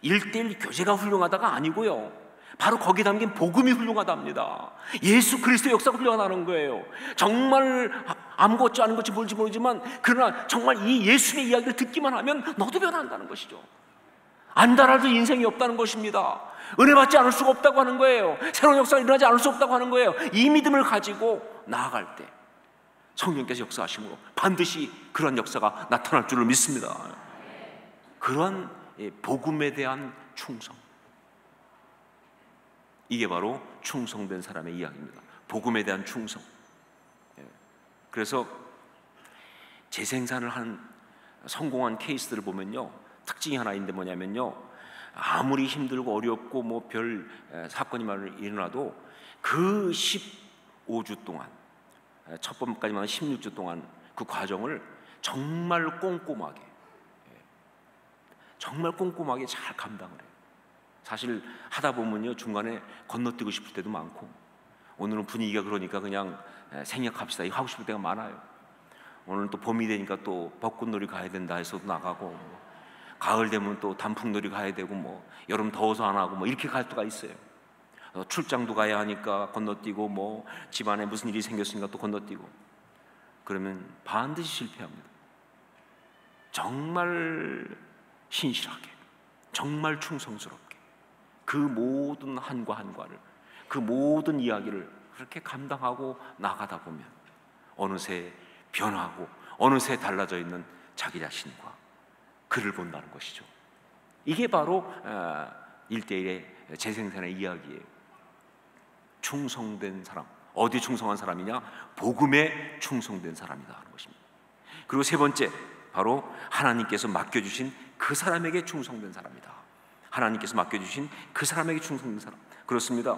1:1 교제가 훌륭하다가 아니고요, 바로 거기에 담긴 복음이 훌륭하답니다. 예수 그리스도의 역사가 훌륭하다는 거예요. 정말 아무것도 아닌 것이 뭔지 모르지만 그러나 정말 이 예수의 이야기를 듣기만 하면 너도 변한다는 것이죠. 안 달아도 인생이 없다는 것입니다. 은혜 받지 않을 수가 없다고 하는 거예요. 새로운 역사가 일어나지 않을 수 없다고 하는 거예요. 이 믿음을 가지고 나아갈 때 성령께서 역사하심으로 반드시 그런 역사가 나타날 줄을 믿습니다. 그런 복음에 대한 충성, 이게 바로 충성된 사람의 이야기입니다. 복음에 대한 충성. 그래서 재생산을 한 성공한 케이스들을 보면요, 특징이 하나 있는데 뭐냐면요, 아무리 힘들고 어렵고 뭐 별 사건이 일어나도 그 15주 동안, 첫 번까지만 16주 동안 그 과정을 정말 꼼꼼하게 잘 감당을 해요. 사실 하다 보면요, 중간에 건너뛰고 싶을 때도 많고, 오늘은 분위기가 그러니까 그냥 생략합시다 이거 하고 싶을 때가 많아요. 오늘은 또 봄이 되니까 또 벚꽃놀이 가야 된다 해서도 나가고, 가을 되면 또 단풍놀이 가야 되고, 뭐 여름 더워서 안 하고 뭐 이렇게 갈 때가 있어요. 출장도 가야 하니까 건너뛰고, 뭐 집안에 무슨 일이 생겼으니까 또 건너뛰고, 그러면 반드시 실패합니다. 정말 신실하게, 정말 충성스럽게 그 모든 한과 한과를, 그 모든 이야기를 그렇게 감당하고 나가다 보면 어느새 변하고 어느새 달라져 있는 자기 자신과 그를 본다는 것이죠. 이게 바로 1:1의 재생산의 이야기예요. 충성된 사람, 어디 충성한 사람이냐? 복음에 충성된 사람이다 하는 것입니다. 그리고 세 번째, 바로 하나님께서 맡겨주신 그 사람에게 충성된 사람이다. 하나님께서 맡겨주신 그 사람에게 충성된 사람. 그렇습니다.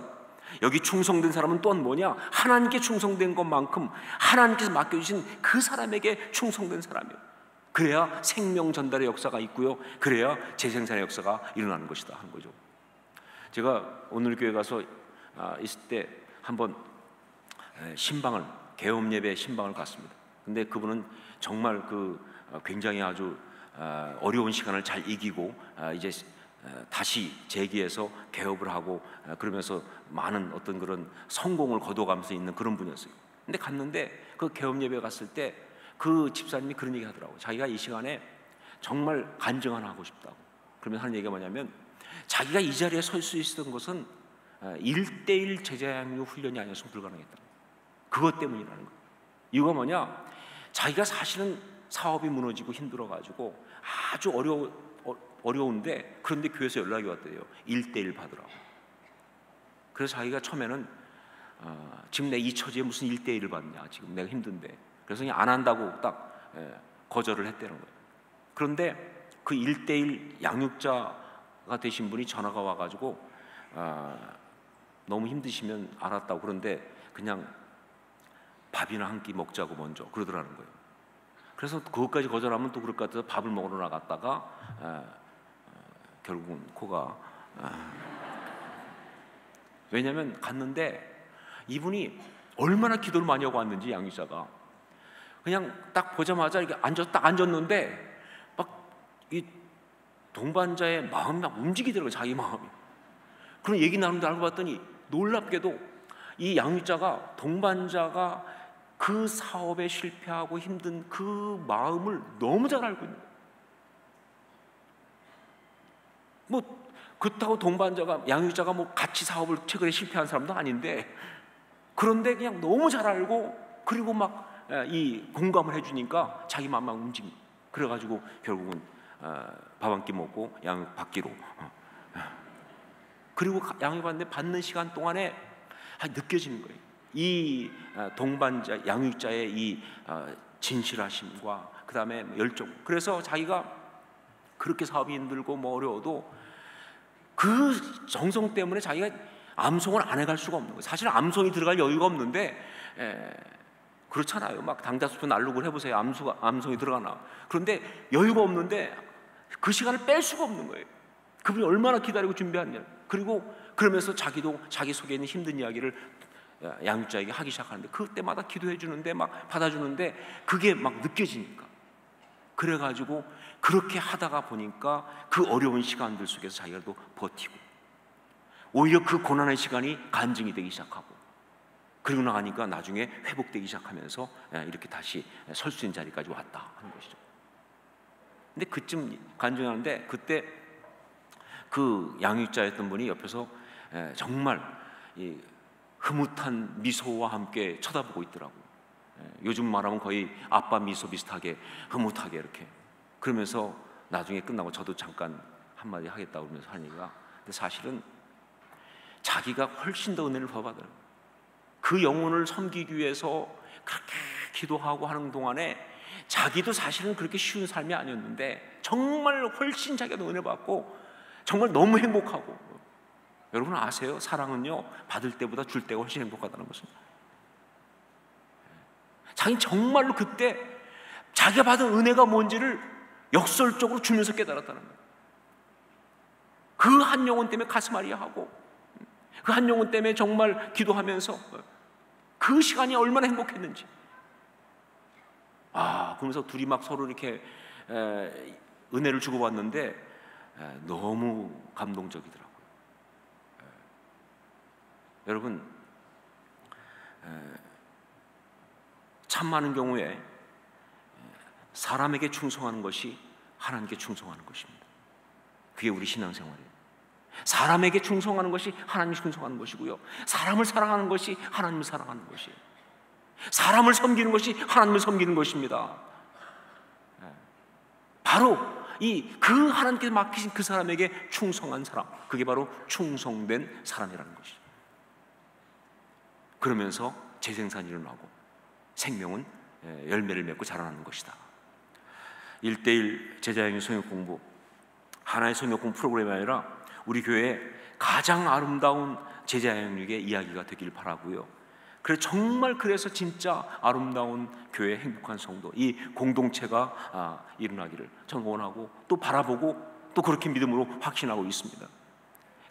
여기 충성된 사람은 또한 뭐냐? 하나님께 충성된 것만큼 하나님께서 맡겨주신 그 사람에게 충성된 사람이에요. 그래야 생명 전달의 역사가 있고요, 그래야 재생산의 역사가 일어나는 것이다 하는 거죠. 제가 오늘 교회 가서 있을 때 한번 신방을, 개업 예배 신방을 갔습니다. 근데 그분은 정말 굉장히 아주 어려운 시간을 잘 이기고 이제 다시 재기해서 개업을 하고 그러면서 많은 어떤 그런 성공을 거둬가면서 있는 그런 분이었어요. 근데 갔는데 그 개업 예배 갔을 때 그 집사님이 그런 얘기 하더라고요. 자기가 이 시간에 정말 간증 하나 하고 싶다고. 그러면 하는 얘기가 뭐냐면, 자기가 이 자리에 설 수 있었던 것은 1:1 제자양육 훈련이 아니었으면 불가능했다. 그것 때문이라는 거예요. 이유가 뭐냐? 자기가 사실은 사업이 무너지고 힘들어가지고 아주 어려운데, 그런데 교회에서 연락이 왔대요. 1:1 받으라고. 그래서 자기가 처음에는 지금 내 이 처지에 무슨 1:1을 받냐, 지금 내가 힘든데, 그래서 그냥 안 한다고 딱 거절을 했다는 거예요. 그런데 그 1:1 양육자가 되신 분이 전화가 와가지고 너무 힘드시면 알았다고, 그런데 그냥 밥이나 한 끼 먹자고 먼저 그러더라는 거예요. 그래서 그것까지 거절하면 또 그럴 것 같아서 밥을 먹으러 나갔다가 결국은 코가 왜냐하면 갔는데 이분이 얼마나 기도를 많이 하고 왔는지, 양육자가 그냥 딱 보자마자 이렇게 딱 앉았는데 막 이 동반자의 마음이 막 움직이더라고요, 자기 마음이. 그런 얘기 나누는데 알고 봤더니 놀랍게도 이 양육자가, 동반자가 그 사업에 실패하고 힘든 그 마음을 너무 잘 알고 있는 거예요. 뭐 그렇다고 동반자가, 양육자가 뭐 같이 사업을 최근에 실패한 사람도 아닌데, 그런데 그냥 너무 잘 알고, 그리고 막 이 공감을 해주니까 자기 마음만 움직입니다. 그래가지고 결국은 밥 한 끼 먹고 양육 받기로. 그리고 양육 받는데 받는 시간 동안에 느껴지는 거예요. 이 동반자, 양육자의 이 진실하심과 그 다음에 열정. 그래서 자기가 그렇게 사업이 힘들고 뭐 어려워도 그 정성 때문에 자기가 암송을 안 해갈 수가 없는 거예요. 사실 암송이 들어갈 여유가 없는데 그렇잖아요. 막 당자수표 날르고 해보세요. 암송이 들어가나. 그런데 여유가 없는데 그 시간을 뺄 수가 없는 거예요. 그분이 얼마나 기다리고 준비했냐. 그리고 그러면서 자기도 자기 속에 있는 힘든 이야기를 양육자에게 하기 시작하는데, 그때마다 기도해 주는데 막 받아주는데 그게 막 느껴지니까, 그래가지고 그렇게 하다가 보니까 그 어려운 시간들 속에서 자기가 또 버티고, 오히려 그 고난의 시간이 간증이 되기 시작하고, 그리고 나가니까 나중에 회복되기 시작하면서 이렇게 다시 설 수 있는 자리까지 왔다 하는 것이죠. 근데 그쯤 간증하는데 그때 그 양육자였던 분이 옆에서 정말 이 흐뭇한 미소와 함께 쳐다보고 있더라고요. 요즘 말하면 거의 아빠 미소 비슷하게 흐뭇하게 이렇게, 그러면서 나중에 끝나고 저도 잠깐 한마디 하겠다고 그러면서 하는 얘기가, 근데 사실은 자기가 훨씬 더 은혜를 더 받아요. 그 영혼을 섬기기 위해서 그렇게 기도하고 하는 동안에 자기도 사실은 그렇게 쉬운 삶이 아니었는데 정말 훨씬 자기가 은혜 받고 정말 너무 행복하고, 여러분 아세요? 사랑은요, 받을 때보다 줄 때가 훨씬 행복하다는 것은. 자기는 정말로 그때 자기가 받은 은혜가 뭔지를 역설적으로 주면서 깨달았다는 거예요. 그 한 영혼 때문에 가슴앓이 하고, 그 한 영혼 때문에 정말 기도하면서 그 시간이 얼마나 행복했는지. 그러면서 둘이 막 서로 이렇게 은혜를 주고받는데 너무 감동적이더라고요. 여러분, 참 많은 경우에 사람에게 충성하는 것이 하나님께 충성하는 것입니다. 그게 우리 신앙생활이에요. 사람에게 충성하는 것이 하나님을 충성하는 것이고요, 사람을 사랑하는 것이 하나님을 사랑하는 것이에요. 사람을 섬기는 것이 하나님을 섬기는 것입니다. 바로 그 하나님께서 맡기신 그 사람에게 충성한 사람, 그게 바로 충성된 사람이라는 것이죠. 그러면서 재생산이 일어나고 생명은 열매를 맺고 자라나는 것이다. 1:1 제자양육 성역 공부, 하나의 성역 공부 프로그램이 아니라 우리 교회에 가장 아름다운 제자양육의 이야기가 되길 바라고요. 그래서 진짜 아름다운 교회, 행복한 성도, 이 공동체가 일어나기를 저는 원하고 또 바라보고 또 그렇게 믿음으로 확신하고 있습니다.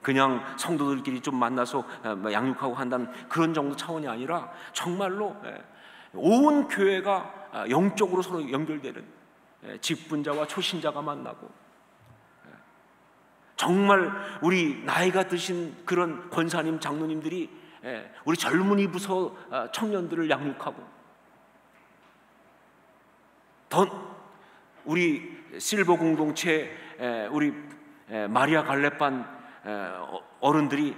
그냥 성도들끼리 좀 만나서 양육하고 한다는 그런 정도 차원이 아니라 정말로 온 교회가 영적으로 서로 연결되는, 직분자와 초신자가 만나고, 정말 우리 나이가 드신 그런 권사님, 장로님들이 우리 젊은이 부서 청년들을 양육하고, 우리 실버 공동체 우리 마리아 갈렙반 어른들이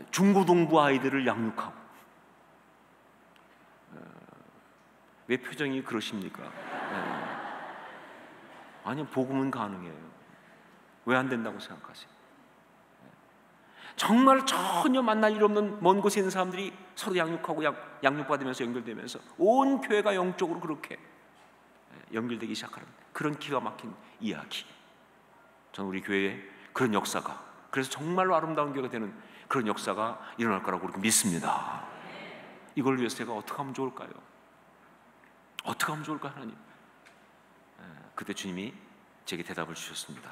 중고등부 아이들을 양육하고. 왜 표정이 그러십니까? 아니, 복음은 가능해요. 왜 안 된다고 생각하세요? 정말 전혀 만날 일 없는 먼 곳에 있는 사람들이 서로 양육하고 양육받으면서 연결되면서 온 교회가 영적으로 그렇게 연결되기 시작하는 그런 기가 막힌 이야기. 저는 우리 교회에 그런 역사가, 그래서 정말로 아름다운 교회가 되는 그런 역사가 일어날 거라고 그렇게 믿습니다. 이걸 위해서 제가 어떻게 하면 좋을까요? 어떻게 하면 좋을까요, 하나님? 그때 주님이 제게 대답을 주셨습니다.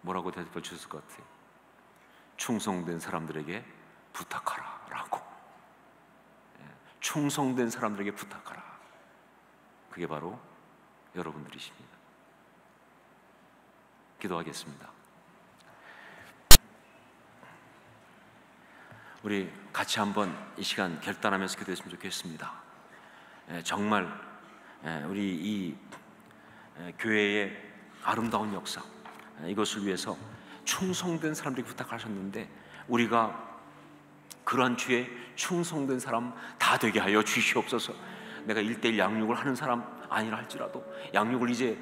뭐라고 대답을 주셨을 것 같아요? 충성된 사람들에게 부탁하라 라고. 충성된 사람들에게 부탁하라. 그게 바로 여러분들이십니다. 기도하겠습니다. 우리 같이 한번 이 시간 결단하면서 기도했으면 좋겠습니다. 정말 우리 이 교회의 아름다운 역사, 이것을 위해서 충성된 사람들이 부탁하셨는데 우리가 그러한 주에 충성된 사람 다 되게 하여 주시옵소서. 내가 1:1 양육을 하는 사람 아니라 할지라도, 양육을 이제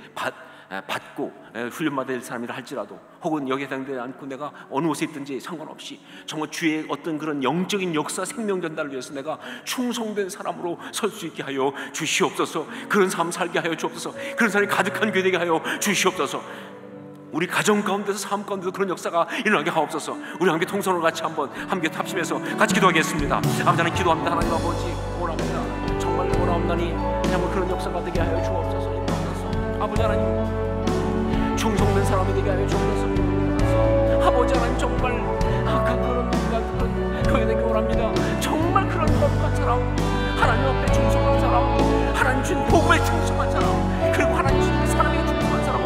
받고 훈련받아야 될 사람이라 할지라도, 혹은 여기에 해당되지 않고 내가 어느 곳에 있든지 상관없이 정말 주의 어떤 그런 영적인 역사, 생명 전달을 위해서 내가 충성된 사람으로 설 수 있게 하여 주시옵소서. 그런 삶 살게 하여 주옵소서. 그런 사람이 가득한 교회 되게 하여 주시옵소서. 우리 가정 가운데서, 삶 가운데서 그런 역사가 일어나게 하옵소서. 우리 함께 통성으로 같이 한번 함께 합심해서 같이 기도하겠습니다. 아버지 하나님 기도합니다. 하나님 아버지 원합니다. 정말 원하옵나니 정말 그런 역사가 되게 하여 주옵소서. 아버지 하나님 충성된 사람이 되게 하여 주옵소서. 아버지 하나님 정말 그런 교회 되기 원합니다. 정말 그런 거룩한 사람, 하나님 앞에 충성한 사람, 하나님 주신 복음에 충성한 사람, 그리고 하나님 주신 사람에게 충성한 사람,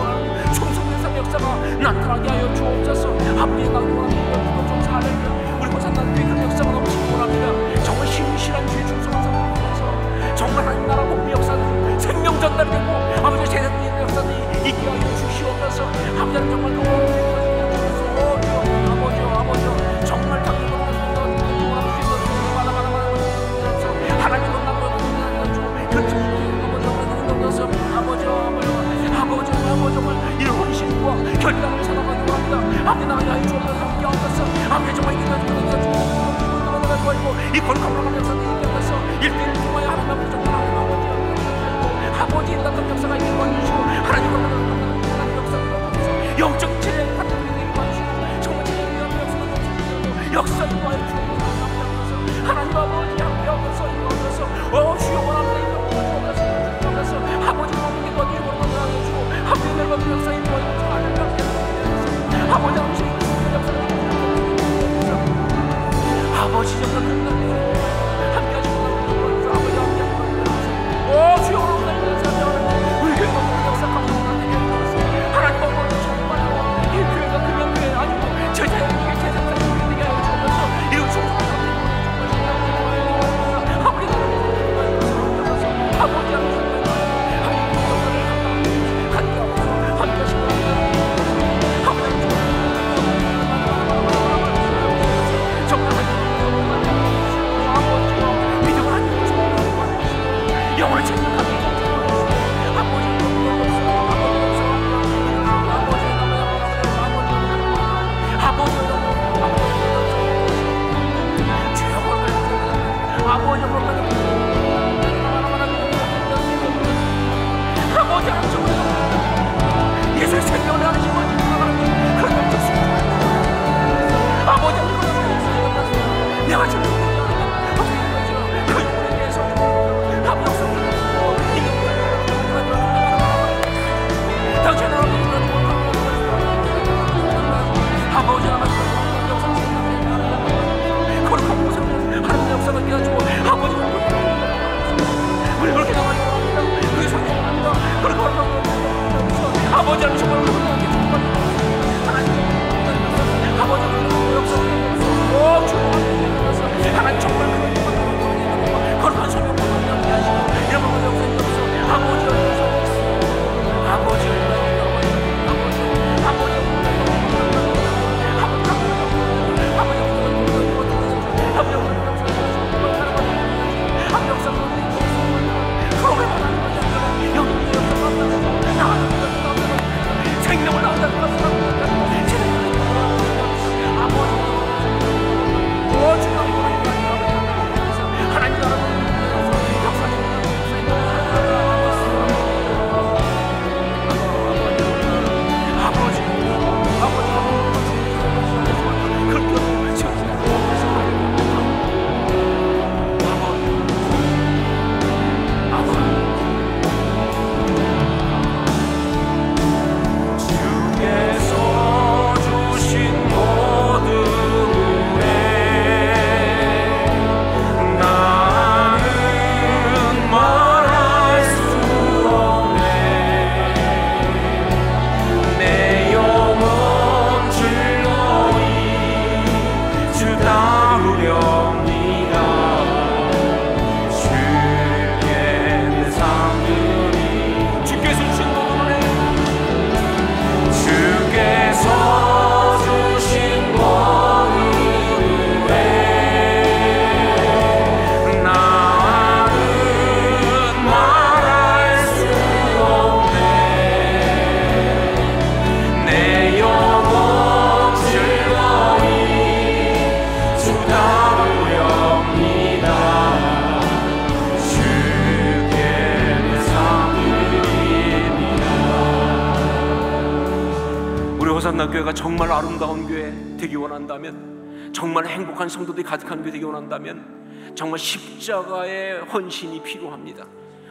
호산나교회가 정말 아름다운 교회 되기 원한다면, 정말 행복한 성도들이 가득한 교회 되기 원한다면 정말 십자가의 헌신이 필요합니다.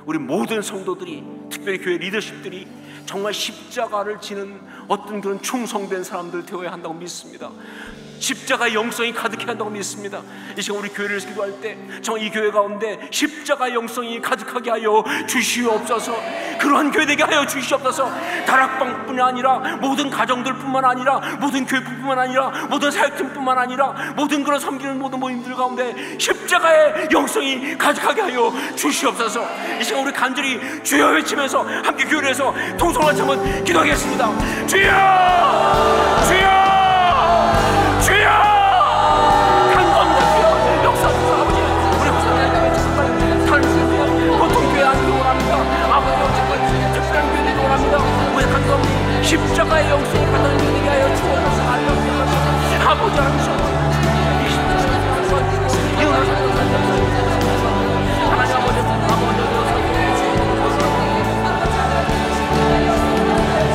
우리 모든 성도들이, 특별히 교회 리더십들이 정말 십자가를 지는 어떤 그런 충성된 사람들 되어야 한다고 믿습니다. 십자가의 영성이 가득해야 한다고 믿습니다. 이 시간 우리 교회를 기도할 때 정말 이 교회 가운데 십자가의 영성이 가득하게 하여 주시옵소서. 그러한 교회 되게 하여 주시옵소서. 다락방뿐만 아니라 모든 가정들뿐만 아니라 모든 교회뿐만 아니라 모든 사역팀뿐만 아니라 모든 그런 섬기는 모든 모임들 가운데 십자가의 영성이 가득하게 하여 주시옵소서. 이 시간 우리 간절히 주여 외치면서 함께 교회에서 통성을 한번 기도하겠습니다. 주여! 주여! 주여! 감사합니다. 주여 역사하소서. 아버지 우리 호산나 살려주세요. 보통 교회 안 원합니다. 아버지 어쨌든 특별한 교회를 원합니다. 우리 감사합니다. 십자가의 영성이 가득한 교회에 하여 주옵소서. 아버지 하나님 이 십자가의 영성을 하나님 아버지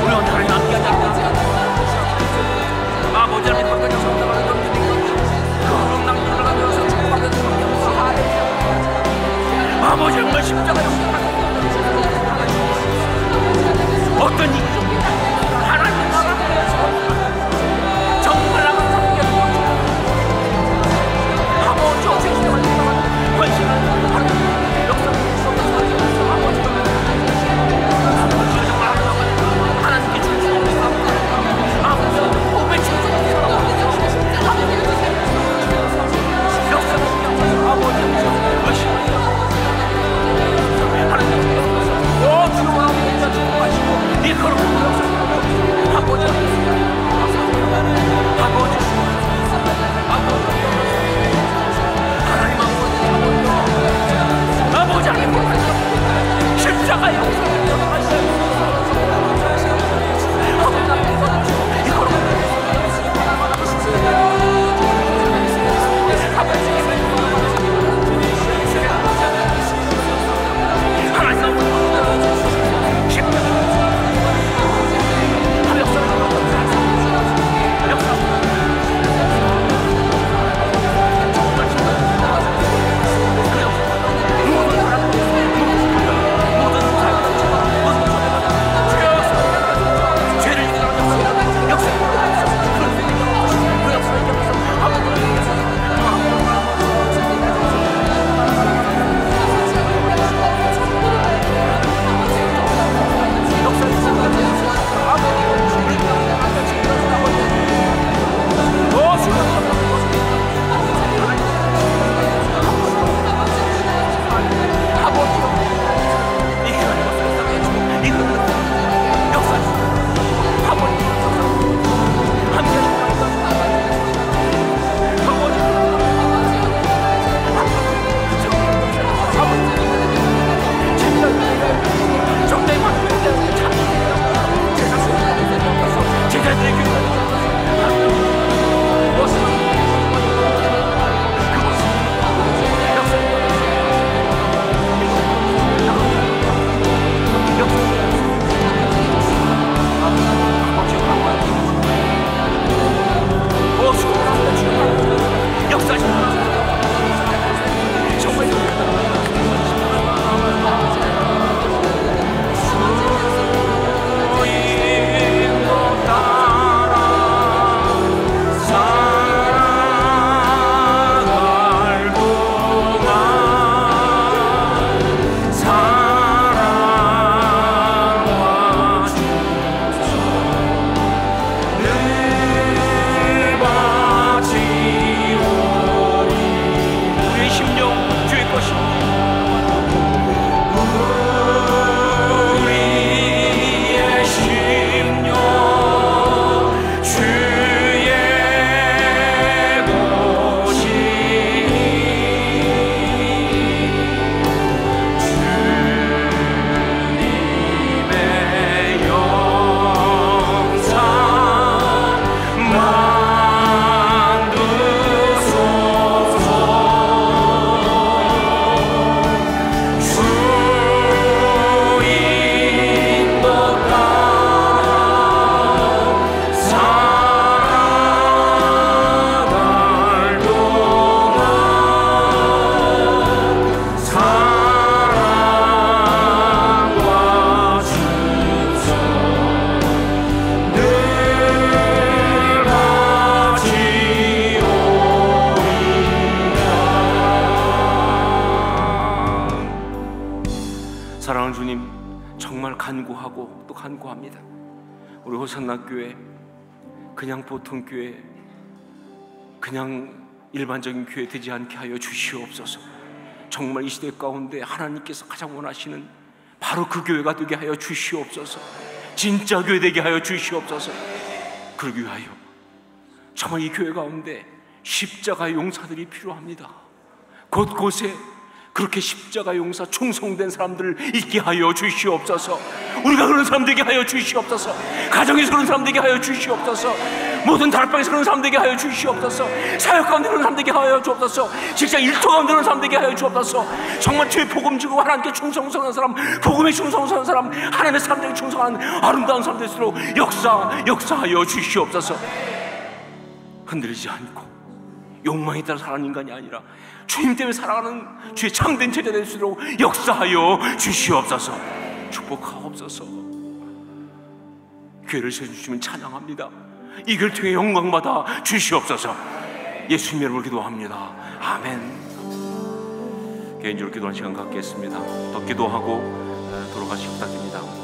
우리 하나님 함께 하자. 아버지 하나님 바깥에 성당을 던지니까 그런 낭비를 가면서 축복하면서 아버지 정말 십자가 어떤 일이 하나님 나라에서 정말 나만 함께 아버지 어떻게 관심을 하는 역사를 속에서 아버지 하나님께 줄 수 없는 아버지 오백 합니다. 우리 호산나 교회 그냥 보통 교회, 그냥 일반적인 교회 되지 않게 하여 주시옵소서. 정말 이 시대 가운데 하나님께서 가장 원하시는 바로 그 교회가 되게 하여 주시옵소서. 진짜 교회 되게 하여 주시옵소서. 그러기 위하여 정말 이 교회 가운데 십자가 용사들이 필요합니다. 곳곳에 그렇게 십자가 용사 충성된 사람들을 있게 하여 주시옵소서. 우리가 그런 사람 되게 하여 주시옵소서. 가정에서 그런 사람 되게 하여 주시옵소서. 모든 다락방에서 그런 사람 되게 하여 주시옵소서. 사역 가운데 그런 사람 되게 하여 주옵소서. 직장 일터 가운데 그런 사람 되게 하여 주옵소서. 정말 주의 복음 지고 하나님께 충성하는 사람, 복음에 충성하는 사람, 하나님의 사람들에게 충성하는 아름다운 사람 될수록 역사하여 주시옵소서. 흔들리지 않고 욕망에 따라 살아가는 인간이 아니라 주님 때문에 살아가는 주의 참된 제자 될수록 역사하여 주시옵소서. 축복하옵소서. 교회를 세워주시면 찬양합니다. 이 교회를 통해 영광받아 주시옵소서. 예수님 이름으로 기도합니다. 아멘. 개인적으로 기도하는 시간 갖겠습니다. 더 기도하고 돌아가시기 부탁드립니다.